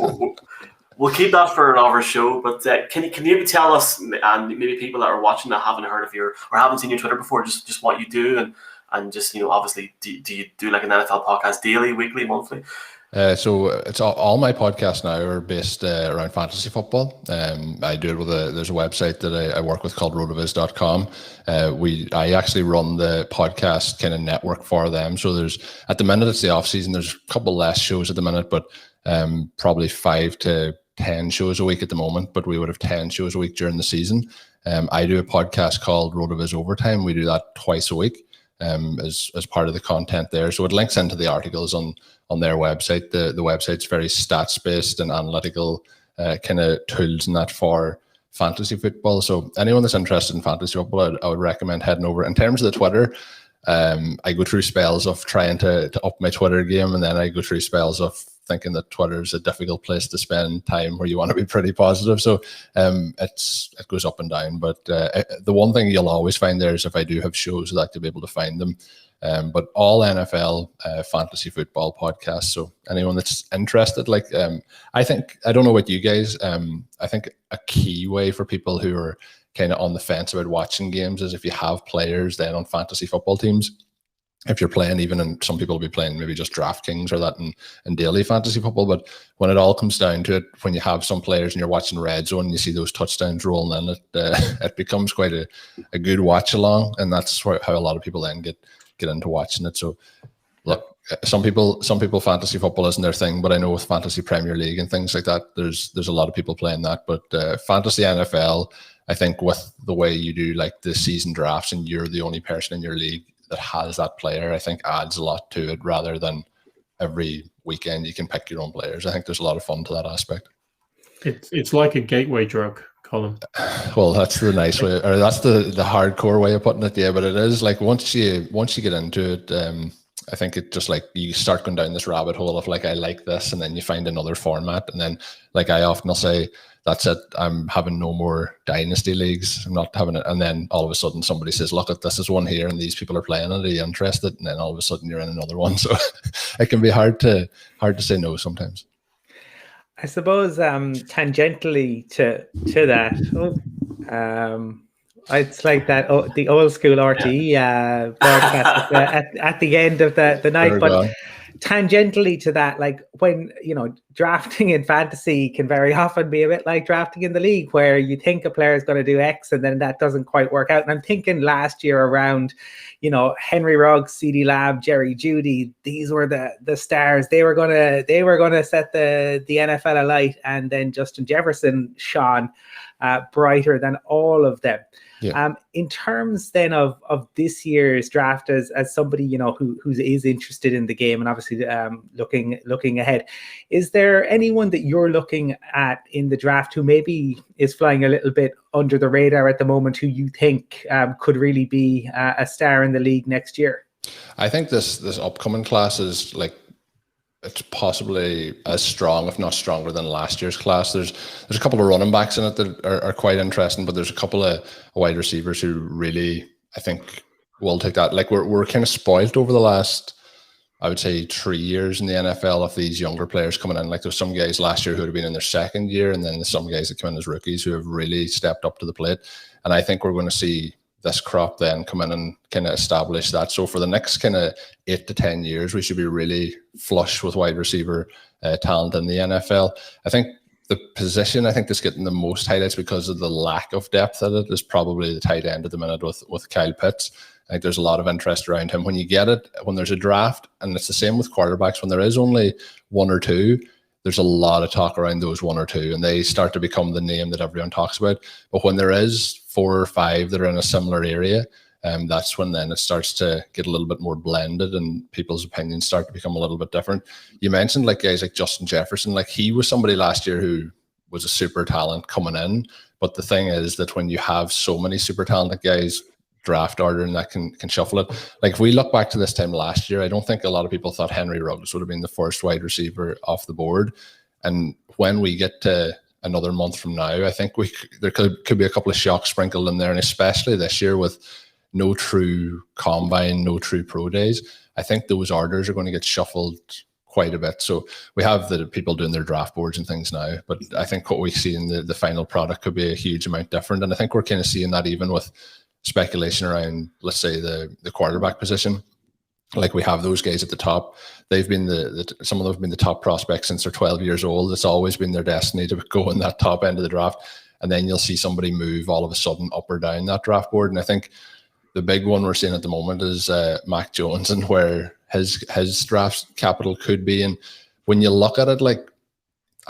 we'll keep that for another show. But can you tell us, and maybe people that are watching that haven't heard of you or haven't seen your Twitter before, just what you do, and just, obviously, do you do like an NFL podcast daily, weekly, monthly? So it's all my podcasts now are based around fantasy football. I do it with there's a website that I work with called rotoviz.com. I actually run the podcast kind of network for them. So there's, at the minute it's the off season, there's a couple less shows at the minute, but probably 5 to 10 shows a week at the moment, but we would have 10 shows a week during the season. I do a podcast called Rotoviz Overtime. We do that twice a week. As part of the content there. So it links into the articles on their website. The website's very stats based and analytical kind of tools and that for fantasy football. So anyone that's interested in fantasy football, I would recommend heading over. In terms of the Twitter, I go through spells of trying to up my Twitter game, and then I go through spells of thinking that Twitter is a difficult place to spend time where you want to be pretty positive. So it goes up and down. But the one thing you'll always find there is if I do have shows, I'd like to be able to find them. But all NFL fantasy football podcasts. So anyone that's interested, like I don't know what you guys, I think a key way for people who are kind of on the fence about watching games is if you have players then on fantasy football teams. If you're playing, even, and some people will be playing maybe just DraftKings or that in daily fantasy football, but when it all comes down to it, when you have some players and you're watching Red Zone and you see those touchdowns rolling in, it becomes quite a good watch along, and that's how a lot of people then get into watching it. So look, some people fantasy football isn't their thing, but I know with fantasy Premier League and things like that, there's a lot of people playing that. But fantasy NFL, I think with the way you do like the season drafts and you're the only person in your league that has that player, I think adds a lot to it rather than every weekend you can pick your own players. I think there's a lot of fun to that aspect. It's like a gateway drug, Colin. Well, that's the nice way, or that's the hardcore way of putting it. Yeah, but it is like once you get into it, I think it just like you start going down this rabbit hole of like I like this, and then you find another format, and then like I often will say, that's it. I'm having no more dynasty leagues. I'm not having it, and then all of a sudden somebody says, "Look, at this is one here, and these people are playing it. Are you interested?" And then all of a sudden you're in another one. So it can be hard to say no sometimes. I suppose tangentially to that, it's like that the old school RTE broadcast at the end of the night. But tangentially to that, like when drafting in fantasy can very often be a bit like drafting in the league, where you think a player is going to do X and then that doesn't quite work out. And I'm thinking last year around, Henry Ruggs, CeeDee Lamb, Jerry Jeudy, these were the stars. They were gonna set the NFL alight, and then Justin Jefferson shone brighter than all of them. Yeah. In terms then of this year's draft, as somebody who is interested in the game and obviously looking ahead, is there anyone that you're looking at in the draft who maybe is flying a little bit under the radar at the moment, who you think could really be a star in the league next year? I think this upcoming class is like, it's possibly as strong, if not stronger, than last year's class. There's a couple of running backs in it that are quite interesting, but there's a couple of wide receivers who really, I think, will take that. Like we're kind of spoiled over the last, I would say, 3 years in the NFL of these younger players coming in. Like there's some guys last year who would have been in their second year, and then there's some guys that come in as rookies who have really stepped up to the plate. And I think we're going to see this crop then come in and kind of establish that. So for the next kind of 8 to 10 years, we should be really flush with wide receiver talent in the NFL. I think the position that's getting the most highlights because of the lack of depth at it is probably the tight end at the minute with Kyle Pitts. I think there's a lot of interest around him. When you get it, when there's a draft, and it's the same with quarterbacks, when there is only one or two, there's a lot of talk around those one or two, and they start to become the name that everyone talks about. But when there is 4 or 5 that are in a similar area, that's when then it starts to get a little bit more blended and people's opinions start to become a little bit different. You mentioned like guys like Justin Jefferson, like he was somebody last year who was a super talent coming in. But the thing is that when you have so many super talented guys, draft order, and that can shuffle it. Like if we look back to this time last year, I don't think a lot of people thought Henry Ruggs would have been the first wide receiver off the board. And when we get to another month from now, I think there could be a couple of shocks sprinkled in there, and especially this year with no true combine, no true pro days, I think those orders are going to get shuffled quite a bit. So we have the people doing their draft boards and things now, but I think what we see in the final product could be a huge amount different. And I think we're kind of seeing that even with speculation around, let's say, the quarterback position. Like we have those guys at the top. They've been some of them have been the top prospects since they're 12 years old. It's always been their destiny to go in that top end of the draft. And then you'll see somebody move all of a sudden up or down that draft board. And I think the big one we're seeing at the moment is Mac Jones and where his draft capital could be. And when you look at it, like,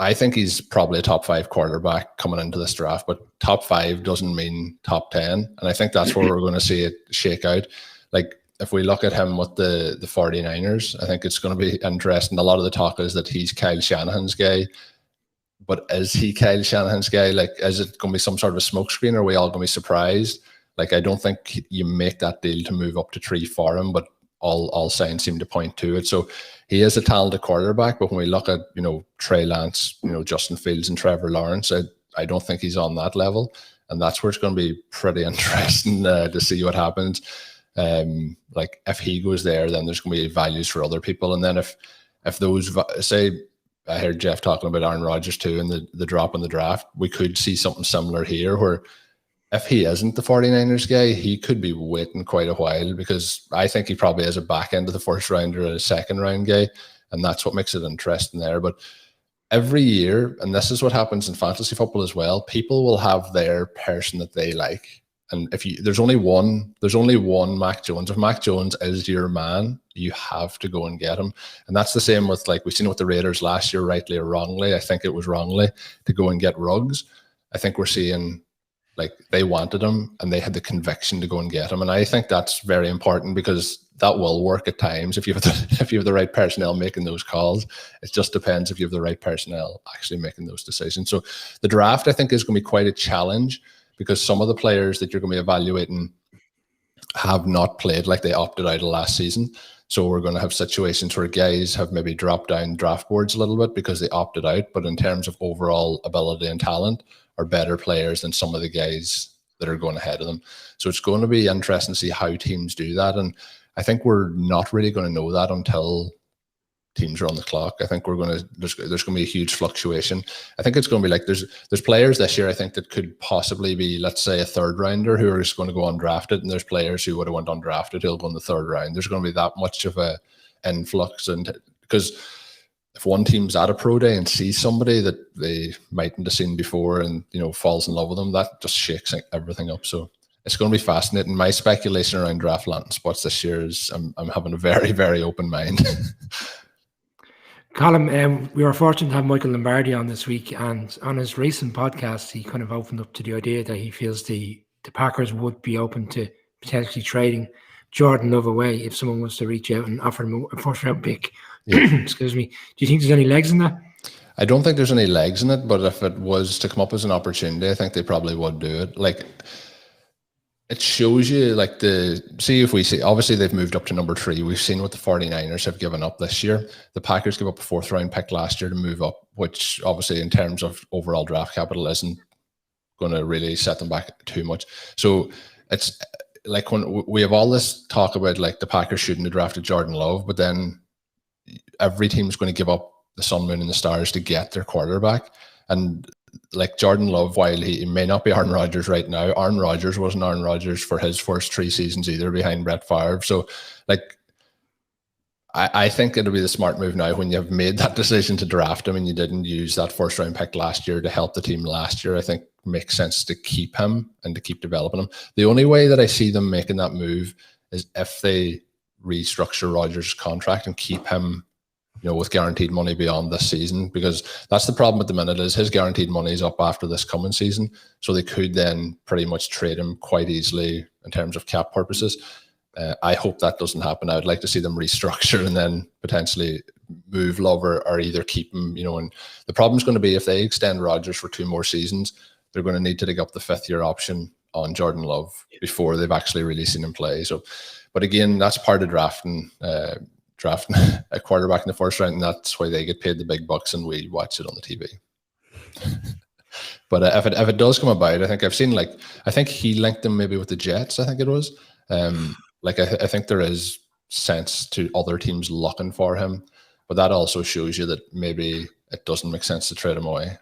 I think he's probably a top 5 quarterback coming into this draft, but top 5 doesn't mean top 10. And I think that's where we're going to see it shake out. Like if we look at him with the 49ers, I think it's going to be interesting. A lot of the talk is that he's Kyle Shanahan's guy, but is he Kyle Shanahan's guy? Like, is it going to be some sort of a smokescreen, or are we all going to be surprised? Like, I don't think you make that deal to move up to 3 for him, but all signs seem to point to it. So he is a talented quarterback, but when we look at, Trey Lance, Justin Fields and Trevor Lawrence, I don't think he's on that level. And that's where it's going to be pretty interesting to see what happens. Like if he goes there, then there's going to be values for other people. And then if those, say, I heard Jeff talking about Aaron Rodgers too, and the drop in the draft, we could see something similar here where if he isn't the 49ers guy, he could be waiting quite a while, because I think he probably has a back end of the first round or a second round guy. And that's what makes it interesting there. But every year, and this is what happens in fantasy football as well, people will have their person that they like. And there's only one Mac Jones. If Mac Jones is your man, you have to go and get him. And that's the same with, like, we've seen with the Raiders last year, rightly or wrongly. I think it was wrongly to go and get Ruggs. I think we're seeing, like, they wanted him and they had the conviction to go and get him. And I think that's very important, because that will work at times if you have the right personnel making those calls. It just depends if you have the right personnel actually making those decisions. So the draft, I think, is going to be quite a challenge, because some of the players that you're going to be evaluating have not played, like they opted out of last season. So we're going to have situations where guys have maybe dropped down draft boards a little bit because they opted out, but in terms of overall ability and talent, are better players than some of the guys that are going ahead of them. So it's going to be interesting to see how teams do that. And I think we're not really going to know that until teams are on the clock. I think there's going to be a huge fluctuation. I think it's going to be like there's players this year, I think, that could possibly be, let's say, a third rounder who are just going to go undrafted, and there's players who would have went undrafted who'll go in the third round. There's going to be that much of a influx, and because if one team's at a pro day and sees somebody that they mightn't have seen before and, you know, falls in love with them, that just shakes everything up. So it's going to be fascinating. My speculation around draft landing spots this year is I'm having a very, very open mind. Colin, we were fortunate to have Michael Lombardi on this week, and on his recent podcast, he kind of opened up to the idea that he feels the Packers would be open to potentially trading Jordan Love away if someone was to reach out and offer him a first-round pick. Yeah. Excuse me. Do you think there's any legs in that? I don't think there's any legs in it, but if it was to come up as an opportunity, I think they probably would do it. Like, it shows you, like, obviously they've moved up to number 3. We've seen what the 49ers have given up this year. The Packers gave up a 4th round pick last year to move up, which obviously in terms of overall draft capital isn't going to really set them back too much. So it's like, when we have all this talk about, like, the Packers shouldn't have drafted Jordan Love, but then every team's going to give up the sun, moon, and the stars to get their quarterback. And like, Jordan Love, while he may not be Aaron Rodgers right now, Aaron Rodgers wasn't Aaron Rodgers for his first 3 seasons either, behind Brett Favre. So, like, I think it'll be the smart move now, when you have made that decision to draft him and you didn't use that 1st round pick last year to help the team last year. I think it makes sense to keep him and to keep developing him. The only way that I see them making that move is if they restructure Rodgers' contract and keep him, you know, with guaranteed money beyond this season, because that's the problem at the minute, is his guaranteed money is up after this coming season. So they could then pretty much trade him quite easily in terms of cap purposes. I hope that doesn't happen. I would like to see them restructure and then potentially move Love or either keep him, you know. And the problem is going to be, if they extend Rodgers for 2 more seasons, they're going to need to dig up the 5th year option on Jordan Love before they've actually really seen him play. So, but again, that's part of drafting a quarterback in the 1st round, and that's why they get paid the big bucks and we watch it on the TV. But if it does come about, I think I've seen, like, I think he linked them maybe with the Jets, I think it was. Like, I think there is sense to other teams looking for him, but that also shows you that maybe it doesn't make sense to trade him away.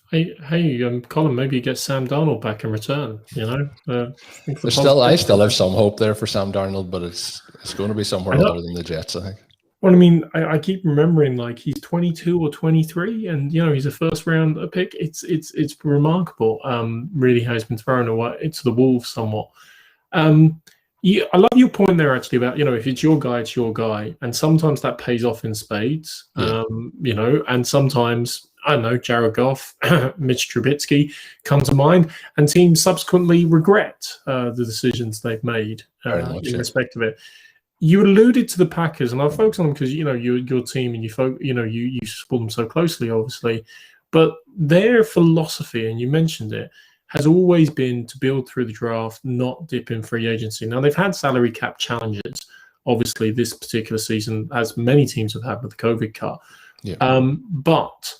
Hey, Colin, maybe you get Sam Darnold back in return. You know, I still have some hope there for Sam Darnold, but it's going to be somewhere other than the Jets, I think. Well, I mean, I keep remembering, like, he's 22 or 23, and, you know, he's a 1st round pick. It's remarkable. Really, how he's been thrown away into the wolves somewhat. I love your point there, actually, about, you know, if it's your guy, it's your guy, and sometimes that pays off in spades. Yeah. You know, and sometimes, I don't know, Jared Goff, Mitch Trubisky come to mind, and teams subsequently regret the decisions they've made in respect of it. You alluded to the Packers, and I'll focus on them because, you know, your team and you support them so closely, obviously. But their philosophy, and you mentioned it, has always been to build through the draft, not dip in free agency. Now, they've had salary cap challenges, obviously, this particular season, as many teams have had with the COVID cut. Yeah. But,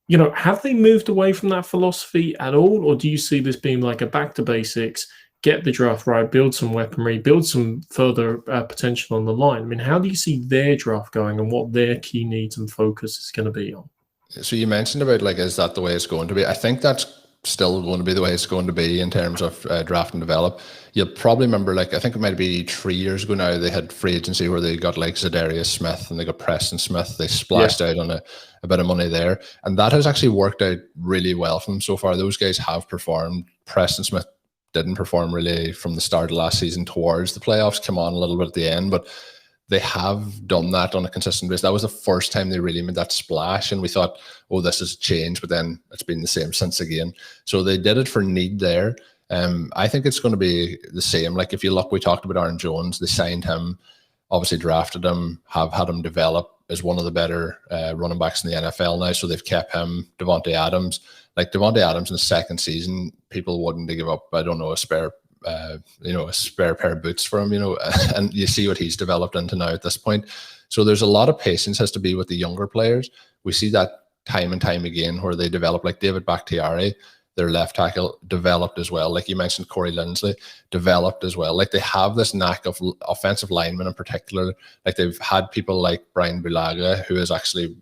you know, have they moved away from that philosophy at all? Or do you see this being like a back to basics, get the draft right, build some weaponry, build some further potential on the line? I mean, how do you see their draft going and what their key needs and focus is going to be on? So you mentioned about, like, is that the way it's going to be? I think that's still going to be the way it's going to be in terms of draft and develop. You'll probably remember, like, I think it might be 3 years ago now, they had free agency where they got, like, Zadarius Smith and they got Preston Smith. They splashed out on a bit of money there, and that has actually worked out really well for them so far. Those guys have performed. Preston Smith didn't perform really from the start of last season towards the playoffs, came on a little bit at the end, but they have done that on a consistent basis. That was the first time they really made that splash, and we thought, oh, this has changed, but then it's been the same since again. So they did it for need there. I think it's going to be the same. Like, if you look, we talked about Aaron Jones. They signed him, obviously drafted him, have had him develop as one of the better running backs in the NFL now. So they've kept him. Devontae Adams. Like, Devontae Adams in the second season, people wouldn't give up, I don't know, a spare pair of boots for him, and you see what he's developed into now at this point. So there's a lot of patience has to be with the younger players. We see that time and time again where they develop, like David Bakhtiari, their left tackle, developed as well. Like you mentioned, Corey Linsley developed as well. Like, they have this knack of offensive linemen in particular. Like, they've had people like Brian Bulaga, who is actually,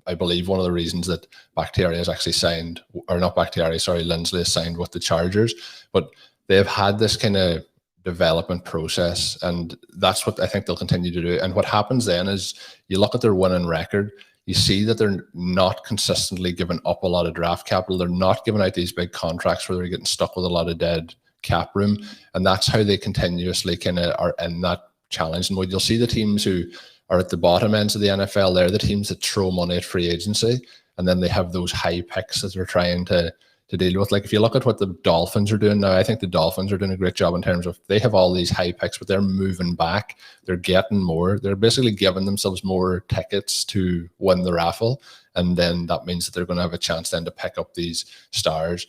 I believe, one of the reasons that Bakhtiari has actually signed, or not Bakhtiari, sorry, Linsley has signed with the Chargers. But they've had this kind of development process, and that's what I think they'll continue to do. And what happens then is you look at their winning record, you see that they're not consistently giving up a lot of draft capital. They're not giving out these big contracts where they're getting stuck with a lot of dead cap room. And that's how they continuously kind of are in that challenge. And what you'll see, the teams who are at the bottom ends of the NFL, they're the teams that throw money at free agency. And then they have those high picks that they're trying to deal with. Like, if you look at what the Dolphins are doing now, I think the Dolphins are doing a great job in terms of they have all these high picks, but they're moving back. They're getting more. They're basically giving themselves more tickets to win the raffle. And then that means that they're going to have a chance then to pick up these stars.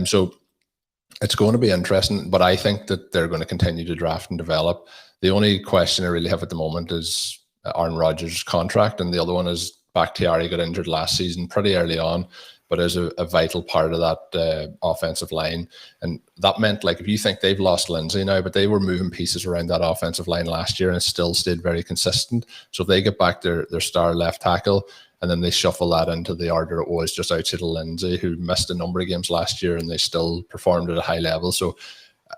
So it's going to be interesting, but I think that they're going to continue to draft and develop. The only question I really have at the moment is Aaron Rodgers' contract, and the other one is Bakhtiari got injured last season pretty early on, but is a vital part of that offensive line. And that meant, like, if you think they've lost Lindsay now, but they were moving pieces around that offensive line last year and still stayed very consistent. So if they get back their star left tackle, and then they shuffle that into the order it was just outside of Lindsay, who missed a number of games last year, and they still performed at a high level. So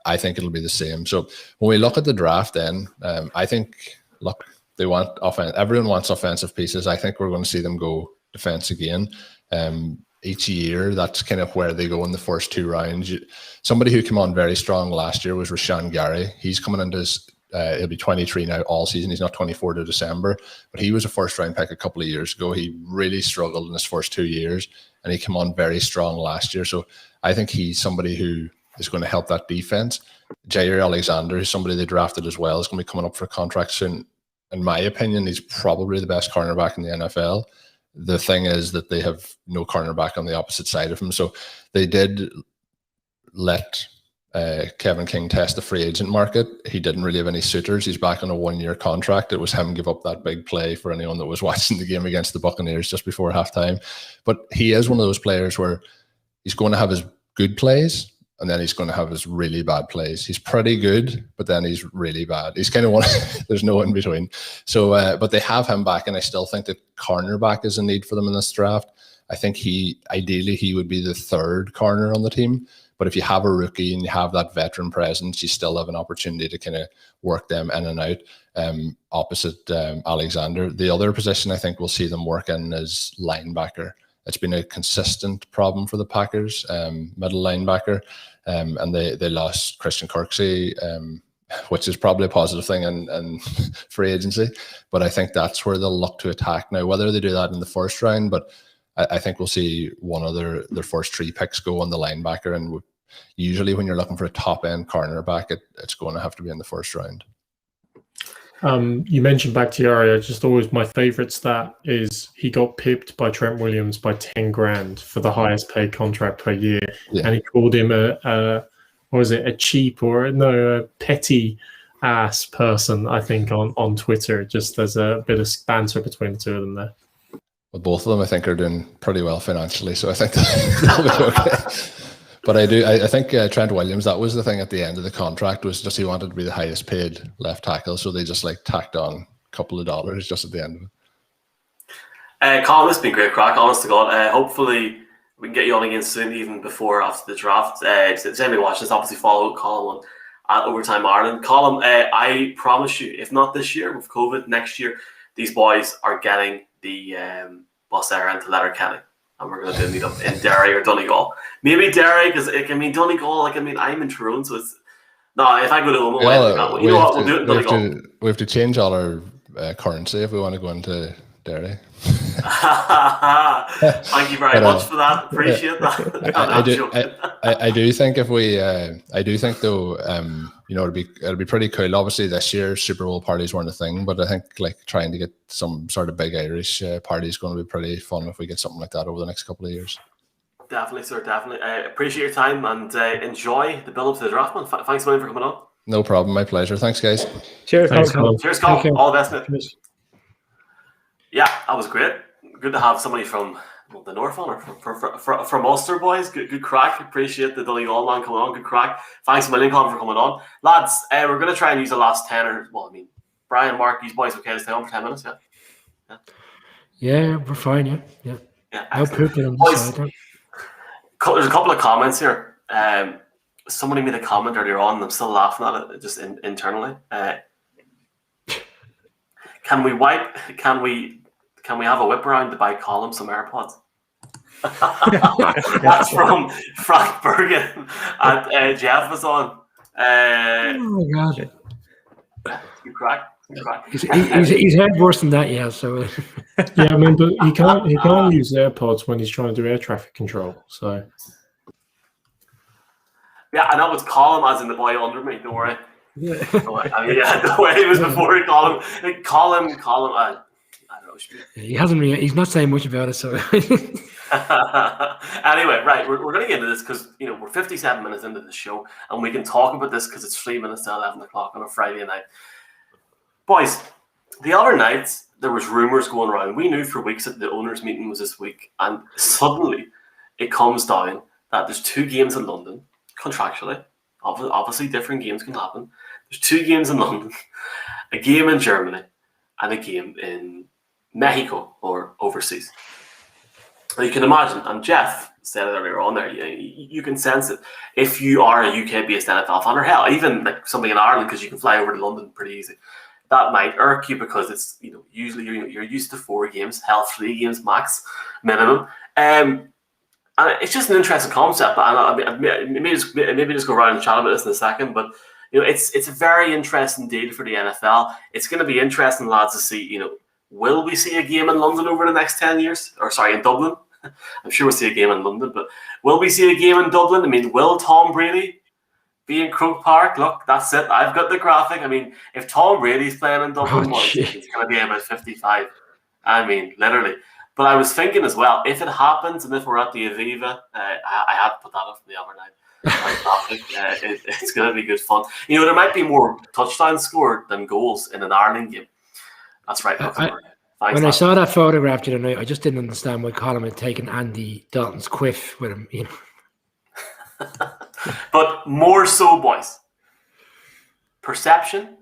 I think it'll be the same. So when we look at the draft then, I think, look, they want offense. Everyone wants offensive pieces. I think we're going to see them go defense again. Each year, that's kind of where they go in the first two rounds. Somebody who came on very strong last year was Rashan Gary. He's coming into his, he'll be 23 now all season. He's not 24 to December, but he was a first round pick a couple of years ago. He really struggled in his first 2 years, and he came on very strong last year. So I think he's somebody who is going to help that defense. Jair Alexander, who's somebody they drafted as well, is going to be coming up for a contract soon. In my opinion, he's probably the best cornerback in the NFL. The thing is that they have no cornerback on the opposite side of him. So they did let Kevin King test the free agent market. He didn't really have any suitors. He's back on a 1-year contract. It was him give up that big play for anyone that was watching the game against the Buccaneers just before halftime. But he is one of those players where he's going to have his good plays, and then he's going to have his really bad plays. He's pretty good, but then he's really bad. He's kind of one, there's no in between. So, but they have him back, and I still think that cornerback is a need for them in this draft. I think ideally he would be the third corner on the team. But if you have a rookie and you have that veteran presence, you still have an opportunity to kind of work them in and out opposite Alexander. The other position I think we'll see them work in is linebacker. It's been a consistent problem for the Packers, middle linebacker. And they lost Christian Kirksey, which is probably a positive thing in free agency. But I think that's where they'll look to attack now, whether they do that in the first round. But I think we'll see one of their first 3 picks go on the linebacker. And usually when you're looking for a top-end cornerback, it's going to have to be in the first round. You mentioned Bakhtiari. Just always my favorite stat is he got pipped by Trent Williams by 10 grand for the highest paid contract per year. Yeah. And he called him a cheap or a petty ass person, I think, on Twitter, just as a bit of banter between the two of them there. Well, both of them, I think, are doing pretty well financially, so I think they'll be okay. But I think Trent Williams, that was the thing at the end of the contract, was just he wanted to be the highest paid left tackle, so they just tacked on a couple of dollars just at the end of it. Colin, it's been great crack, honest to God. Hopefully we can get you on again soon, even before after the draft. If anybody watching this, obviously follow Colin at Overtime Ireland. Colin, I promise you, if not this year with COVID, next year, these boys are getting the bus era into Letterkenny. and we're going to meet up in Derry or Donegal. Maybe Derry, because Donegal. I'm in Tyrone, so it's no. If I go to Omagh, you know what? We'll do it in Donegal. We have to change all our currency if we want to go into Derry. Thank you very much for that. Appreciate that. I do think if we, I do think though, it'll be pretty cool. Obviously, this year Super Bowl parties weren't a thing, but I think like trying to get some sort of big Irish party is going to be pretty fun if we get something like that over the next couple of years. Definitely, sir. Definitely. Appreciate your time and enjoy the build up to the draft, man. Thanks a million for coming on. No problem. My pleasure. Thanks, guys. Cheers, Colin. Cheers, Colin. All the best, mate. Yeah, that was great. Good to have somebody from the North on or from Ulster, boys. Good crack. Appreciate the Donegal man coming on. Good crack. Thanks a million, Colin, for coming on. Lads, we're going to try and use the last 10 or, Brian, Mark, these boys okay to stay on for 10 minutes, yeah? Yeah, we're fine, yeah. No pooping on the side. There's a couple of comments here. Somebody made a comment earlier on, and I'm still laughing at it, just internally. Can we have a whip around to buy Colin some AirPods? That's from Frank Bergen at Jeff was on. Oh my God! Good crack. He's had worse than that, yeah. So yeah, I mean, but he can't use AirPods when he's trying to do air traffic control. So yeah, and that was Colin as in the boy under me. Don't worry. yeah. The way it was before he called him. Colin. I don't know. He hasn't really. He's not saying much about it. So anyway, right, we're going to get into this because we're 57 minutes into the show, and we can talk about this because it's 3 minutes to 11 o'clock on a Friday night. Boys, the other night there was rumors going around. We knew for weeks that the owners' meeting was this week, and suddenly it comes down that there's 2 games in London contractually. Obviously, different games can happen. There's 2 games in London, a game in Germany, and a game in Mexico or overseas. Now you can imagine, and Jeff said it earlier on there, you can sense it. If you are a UK-based NFL fan, or hell, even like something in Ireland, because you can fly over to London pretty easy, that might irk you because it's usually you're used to 4 games, hell 3 games max minimum. And it's just an interesting concept. And maybe just go around and chat about this in a second. But it's a very interesting deal for the NFL. It's going to be interesting, lads, to see. Will we see a game in London over the next 10 years? Or sorry, in Dublin. I'm sure we'll see a game in London, but will we see a game in Dublin? I mean, will Tom Brady be in Croke Park? Look, that's it. I've got the graphic. I mean, if Tom Brady's playing in Dublin, it's going to be about 55. I mean, literally. But I was thinking as well, if it happens and if we're at the Aviva, I had to put that up the other night. It's going to be good fun. There might be more touchdowns scored than goals in an Ireland game. That's right. When I saw that photograph the other night, I just didn't understand why Colin had taken Andy Dalton's quiff with him. But more so, boys. Perception,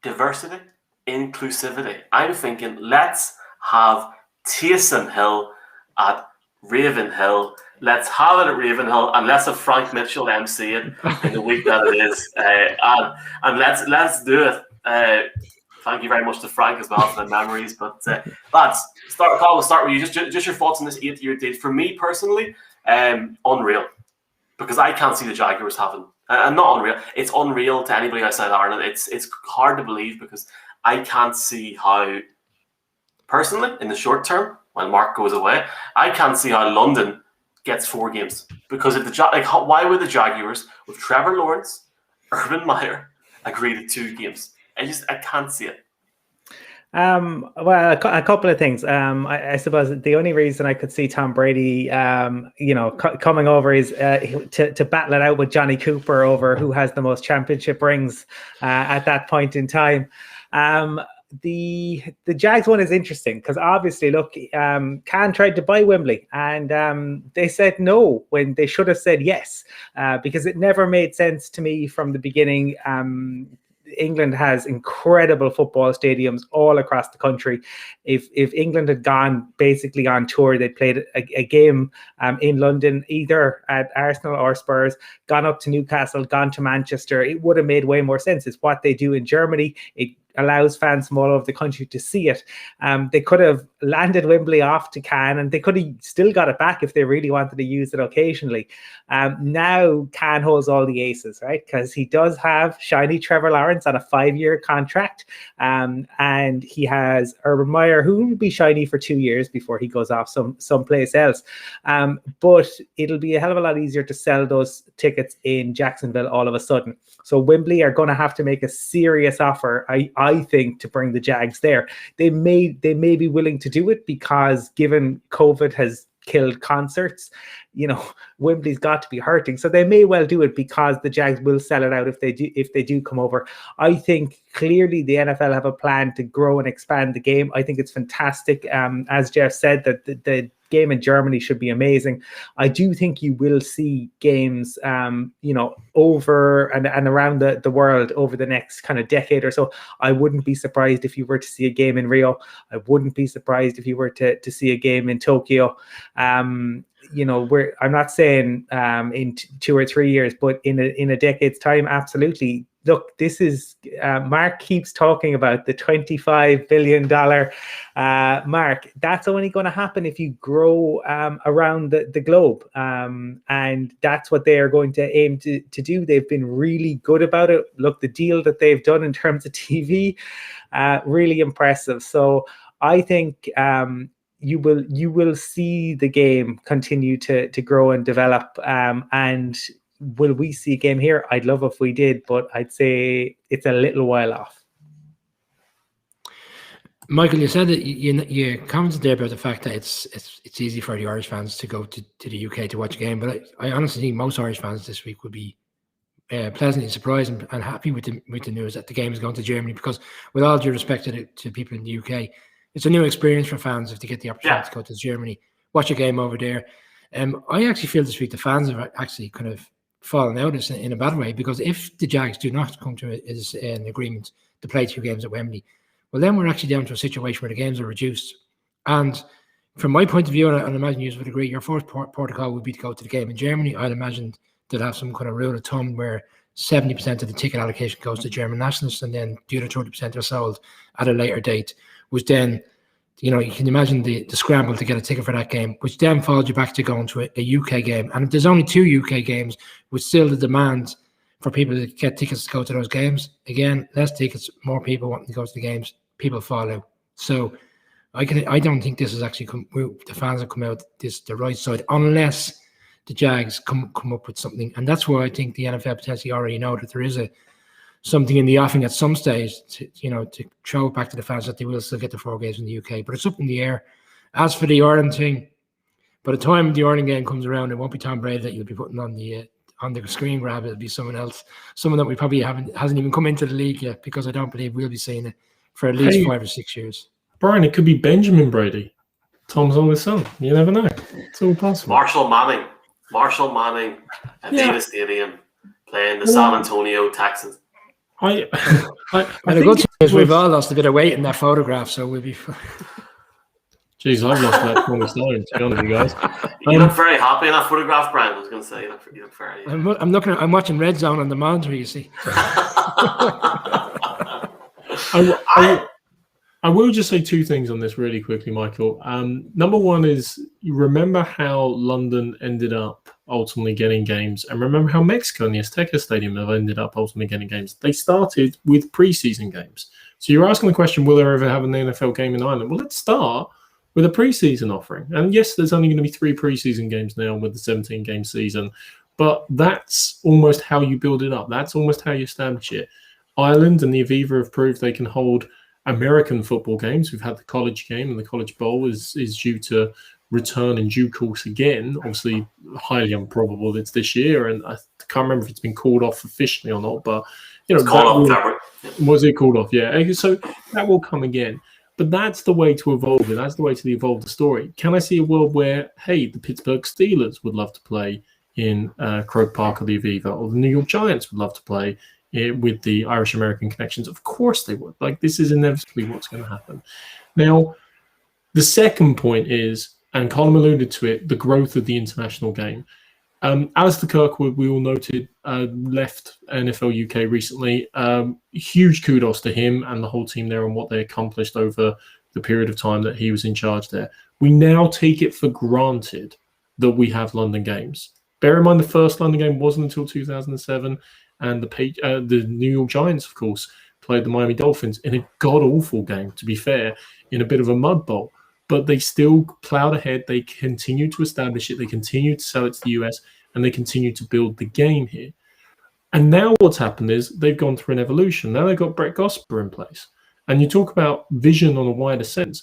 diversity, inclusivity. I'm thinking, let's have Taysom Hill at Ravenhill. Let's have it at Ravenhill, and let's have Frank Mitchell MC it in the week that it is. And let's do it. Thank you very much to Frank as well for the memories. But lads, we'll start with you. Just your thoughts on this 8-year deal. For me personally, unreal. Because I can't see the Jaguars having, and not unreal. It's unreal to anybody outside Ireland. It's hard to believe because I can't see how, personally, in the short term, when Mark goes away, I can't see how London gets 4 games. Because if why would the Jaguars with Trevor Lawrence, Urban Meyer agree to 2 games? I can't see it. Well, a couple of things. I suppose the only reason I could see Tom Brady, coming over is to battle it out with Johnny Cooper over who has the most championship rings at that point in time. The Jags one is interesting because obviously, look, Khan tried to buy Wembley and they said no when they should have said yes because it never made sense to me from the beginning. England has incredible football stadiums all across the country. If England had gone basically on tour, they'd played a game in London, either at Arsenal or Spurs, gone up to Newcastle, gone to Manchester, it would have made way more sense. It's what they do in Germany. allows fans from all over the country to see it. They could have landed Wembley off to Cannes, and they could have still got it back if they really wanted to use it occasionally. Now Cannes holds all the aces, right? Because he does have shiny Trevor Lawrence on a 5-year contract, and he has Urban Meyer, who will be shiny for 2 years before he goes off someplace else. But it'll be a hell of a lot easier to sell those tickets in Jacksonville all of a sudden. So Wembley are going to have to make a serious offer, I think, to bring the Jags there. They may be willing to do it because given COVID has killed concerts, Wembley's got to be hurting. So they may well do it because the Jags will sell it out if they do come over. I think clearly the NFL have a plan to grow and expand the game. I think it's fantastic. As Jeff said, that the game in Germany should be amazing. I do think you will see games, over and around the world over the next kind of decade or so. I wouldn't be surprised if you were to see a game in Rio. I wouldn't be surprised if you were to see a game in Tokyo. I'm not saying in 2 or 3 years, but in a decade's time, absolutely. Look, this is Mark keeps talking about the $25 billion mark. That's only going to happen if you grow around the globe. And that's what they are going to aim to do. They've been really good about it. Look, the deal that they've done in terms of TV, really impressive. So I think you will see the game continue to grow and develop. And will we see a game here? I'd love if we did, but I'd say it's a little while off. Michael, you said that you commented there about the fact that it's easy for the Irish fans to go to the UK to watch a game, but I honestly think most Irish fans this week would be pleasantly surprised and happy with the news that the game is going to Germany, because with all due respect to people in the UK, it's a new experience for fans if they get the opportunity to go to Germany, watch a game over there. I actually feel this week the fans have actually kind of fallen out in a bad way, because if the Jags do not come to an agreement to play 2 games at Wembley, well, then we're actually down to a situation where the games are reduced. And from my point of view, and I imagine you would agree, your first protocol would be to go to the game in Germany. I'd imagine they'll have some kind of rule of thumb where 70% of the ticket allocation goes to German nationalists, and then the other 30% are sold at a later date, which then, you can imagine the scramble to get a ticket for that game, which then follows you back to going to a UK game. And if there's only 2 UK games, with still the demand for people to get tickets to go to those games, again, less tickets, more people wanting to go to the games, people fall out. So I don't think this is actually the fans have come out the right side, unless the Jags come up with something. And that's why I think the NFL potentially already know that there is something in the offing at some stage to throw it back to the fans that they will still get the 4 games in the UK. But it's up in the air. As for the Ireland thing, by the time the Ireland game comes around, it won't be Tom Brady that you'll be putting on the screen grab. It'll be someone else, someone that we probably hasn't even come into the league yet, because I don't believe we'll be seeing it for at least 5 or 6 years. Brian, it could be Benjamin Brady, Tom's oldest son. You never know. It's all possible. Marshall Manning at Davis Stadium playing the San Antonio Texans. And the good thing is we've all lost a bit of weight in that photograph, so we'll be. Jeez, I've lost about 20 stone, to be honest with you guys. You look very happy in that photograph, Brian. I was going to say, you look very. I'm watching Red Zone on the monitor, you see. I will just say 2 things on this really quickly, Michael. Number one is, you remember how London ended up ultimately getting games, and remember how Mexico and the Azteca Stadium have ended up ultimately getting games. They started with preseason games. So you're asking the question, will there ever have an NFL game in Ireland? Well, let's start with a preseason offering. And yes, there's only going to be 3 preseason games now with the 17-game season, but that's almost how you build it up. That's almost how you establish it. Ireland and the Aviva have proved they can hold American football games. We've had the college game, and the College Bowl is due to return in due course again. Obviously, highly improbable it's this year, and I can't remember if it's been called off officially or not. But it's called off. Was it called off? Yeah. So that will come again. But that's the way to evolve it. That's the way to evolve the story. Can I see a world where, hey, the Pittsburgh Steelers would love to play in Croke Park or the Aviva, or the New York Giants would love to play with the Irish American connections? Of course they would. This is inevitably what's going to happen. Now, the second point is, and Colin alluded to it, the growth of the international game. Alistair Kirkwood, we all noted, left NFL UK recently. Huge kudos to him and the whole team there on what they accomplished over the period of time that he was in charge there. We now take it for granted that we have London games. Bear in mind, the first London game wasn't until 2007, and the New York Giants, of course, played the Miami Dolphins in a god-awful game, to be fair, in a bit of a mud bowl. But they still plowed ahead. They continued to establish it. They continued to sell it to the US, and they continued to build the game here. And now what's happened is they've gone through an evolution. Now they've got Brett Gosper in place. And you talk about vision on a wider sense.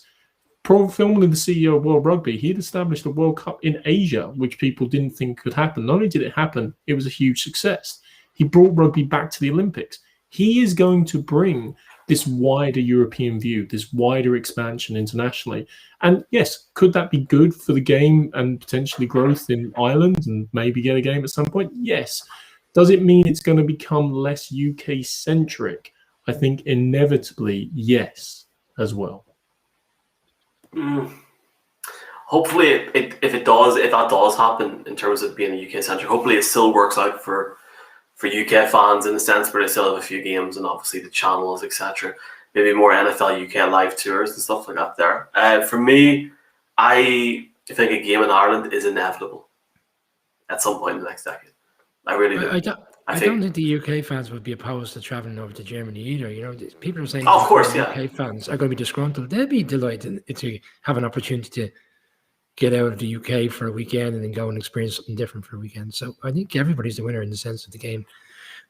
Formerly the CEO of World Rugby, he'd established a World Cup in Asia, which people didn't think could happen. Not only did it happen, it was a huge success. He brought rugby back to the Olympics. He is going to bring this wider European view, this wider expansion internationally. And yes, could that be good for the game and potentially growth in Ireland and maybe get a game at some point? Yes. Does it mean it's going to become less UK-centric? I think inevitably, yes, as well. Hopefully, if that does happen in terms of being a UK-centric, hopefully it still works out for UK fans in the sense where they still have a few games and obviously the channels, etc. Maybe more NFL UK live tours and stuff like that there. For me, I think a game in Ireland is inevitable at some point in the next decade. I really do. I don't think the UK fans would be opposed to travelling over to Germany either. You know, people are saying, of course, UK fans are going to be disgruntled. They'd be delighted to have an opportunity to get out of the UK for a weekend and then go and experience something different for a weekend. So I think everybody's the winner in the sense of the game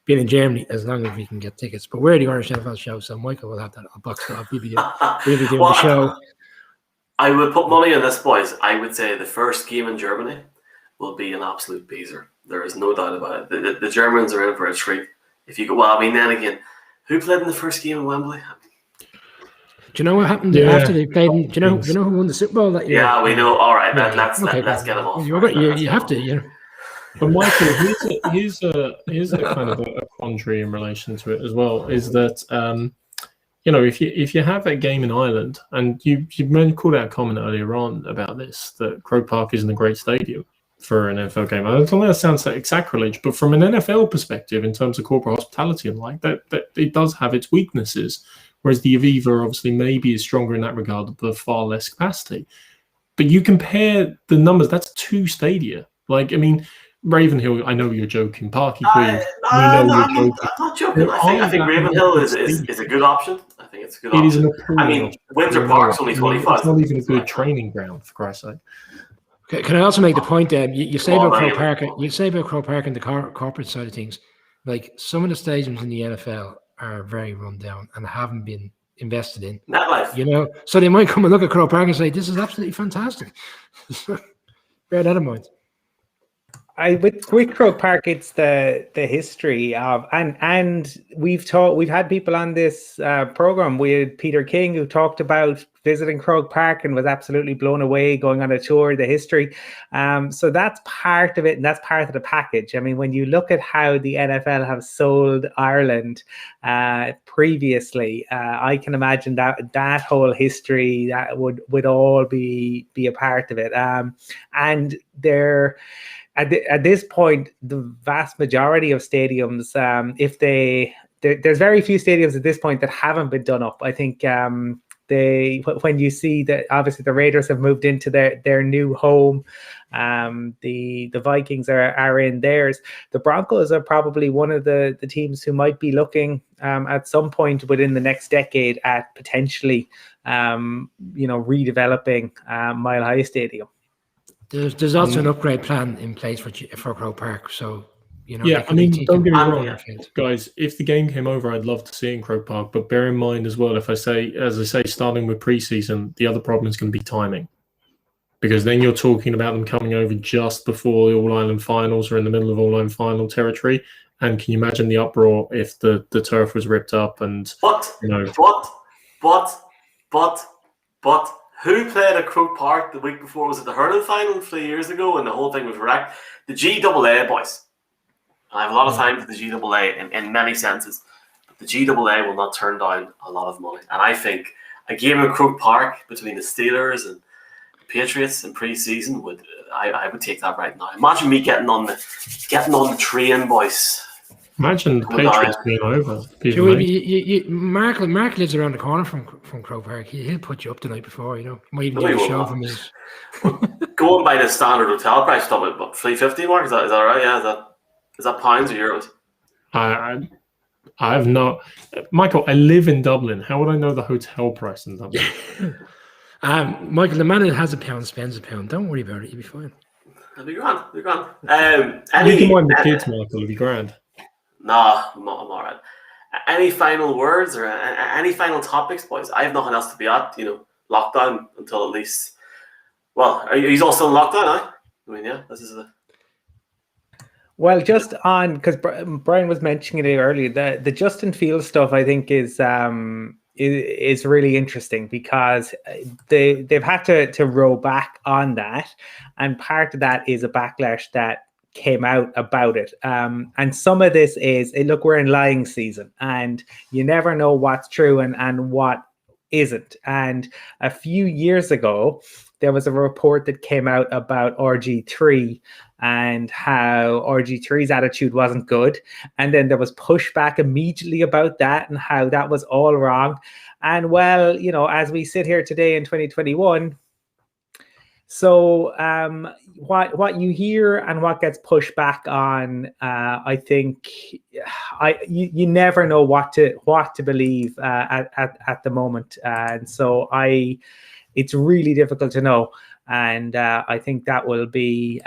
being in Germany, as long as we can get tickets. But we're the Irish NFL show, so Michael will have that boxed off. We'll be doing the show. I would put money on this, boys. I would say the first game in Germany will be an absolute beezer. There is no doubt about it. The Germans are in for a treat. If you go, well, I mean, then again, who played in the first game in Wembley? Do you know what happened after they played? Do you know who won the Super Bowl that year? Yeah, we know. All right, let's get them off. You have to, you know. But Michael, here's a kind of a quandary in relation to it as well. Is that if you have a game in Ireland, and you called out a comment earlier on about this, that Croke Park isn't a great stadium for an NFL game. I don't think that sounds like sacrilege, but from an NFL perspective, in terms of corporate hospitality and like that it does have its weaknesses. Whereas the Aviva obviously maybe is stronger in that regard, but far less capacity. But you compare the numbers, that's 2 stadia. Like, I mean, Ravenhill, I know you're joking. Parky Queen, I'm not joking. I think Ravenhill is a good option. I think it's a good option. It is an appalling I mean, option. Windsor Park's only 25. It's not even a good training ground, for Christ's sake. Okay, can I also make the point that you say about Croke Park? You say about Croke Park and the corporate side of things. Like, some of the stadiums in the NFL are very run down and haven't been invested in. NetLife. So they might come and look at Croke Park and say, "This is absolutely fantastic." Bear that in mind. With Croke Park, it's the history of and we've had people on this program. We had Peter King, who talked about visiting Croke Park and was absolutely blown away going on a tour, the history. So that's part of it, and that's part of the package. I mean, when you look at how the NFL have sold Ireland previously, I can imagine that whole history that would all be a part of it. And they're at this point, the vast majority of stadiums, there's very few stadiums at this point that haven't been done up. I think when you see that obviously the Raiders have moved into their new home, the Vikings are in theirs. The Broncos are probably one of the teams who might be looking at some point within the next decade at potentially redeveloping Mile High Stadium. There's also an upgrade plan in place for Croke Park, so Yeah, I mean, don't get me wrong, guys. If the game came over, I'd love to see it in Croke Park. But bear in mind as well, as I say, starting with preseason, the other problem is going to be timing, because then you're talking about them coming over just before the All Ireland finals or in the middle of All Ireland final territory. And can you imagine the uproar if the turf was ripped up and But who played at Croke Park the week before? Was it the hurling final 3 years ago and the whole thing was wrecked? The GAA, boys. I have a lot of time for the GAA in many senses. But the GAA will not turn down a lot of money. And I think a game in Croke Park between the Steelers and Patriots in pre-season I would take that right now. Imagine me getting on the train, boys. Imagine the Patriots being over. Mark lives around the corner from Croke Park. He'll put you up the night before, you know. Might even No, do he a show won't. from his. Going by the standard hotel price, stuff about $350, Mark. Is that right? Yeah, is that pounds or euros? I have not, Michael. I live in Dublin. How would I know the hotel price in Dublin? Michael, the man that has a pound spends a pound. Don't worry about it. You'll be fine. It'll be grand. You can mind the kids, Michael. It'll be grand. Nah, I'm all right. Any final words or any final topics, boys? I have nothing else to be at. You know, lockdown until at least. Well, are you all still in lockdown? I mean, yeah, this is the. Well, just on because Brian was mentioning it earlier, the Justin Fields stuff I think is really interesting because they've had to row back on that, and part of that is a backlash that came out about it. And some of this is, look, we're in lying season, and you never know what's true and what isn't. And a few years ago, there was a report that came out about RG3 and how RG3's attitude wasn't good. And then there was pushback immediately about that and how that was all wrong. And well, you know, as we sit here today in 2021, so what you hear and what gets pushed back on, I think you never know what to believe at the moment. And so it's really difficult to know. And I think that will be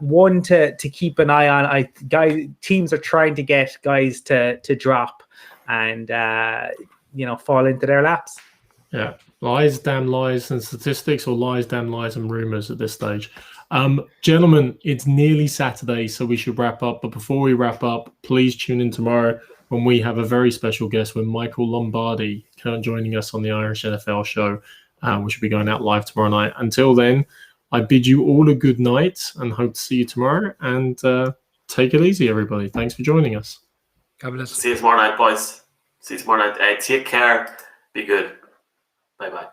one to keep an eye on. Teams are trying to get guys to drop and fall into their laps. Yeah, lies, damn lies, and statistics, or lies, damn lies, and rumors at this stage. Gentlemen, it's nearly Saturday, so we should wrap up. But before we wrap up, please tune in tomorrow when we have a very special guest with Michael Lombardi joining us on the Irish NFL show. We should be going out live tomorrow night. Until then, I bid you all a good night and hope to see you tomorrow. And take it easy, everybody. Thanks for joining us. God bless. See you tomorrow night, boys. See you tomorrow night. Take care. Be good. Bye-bye.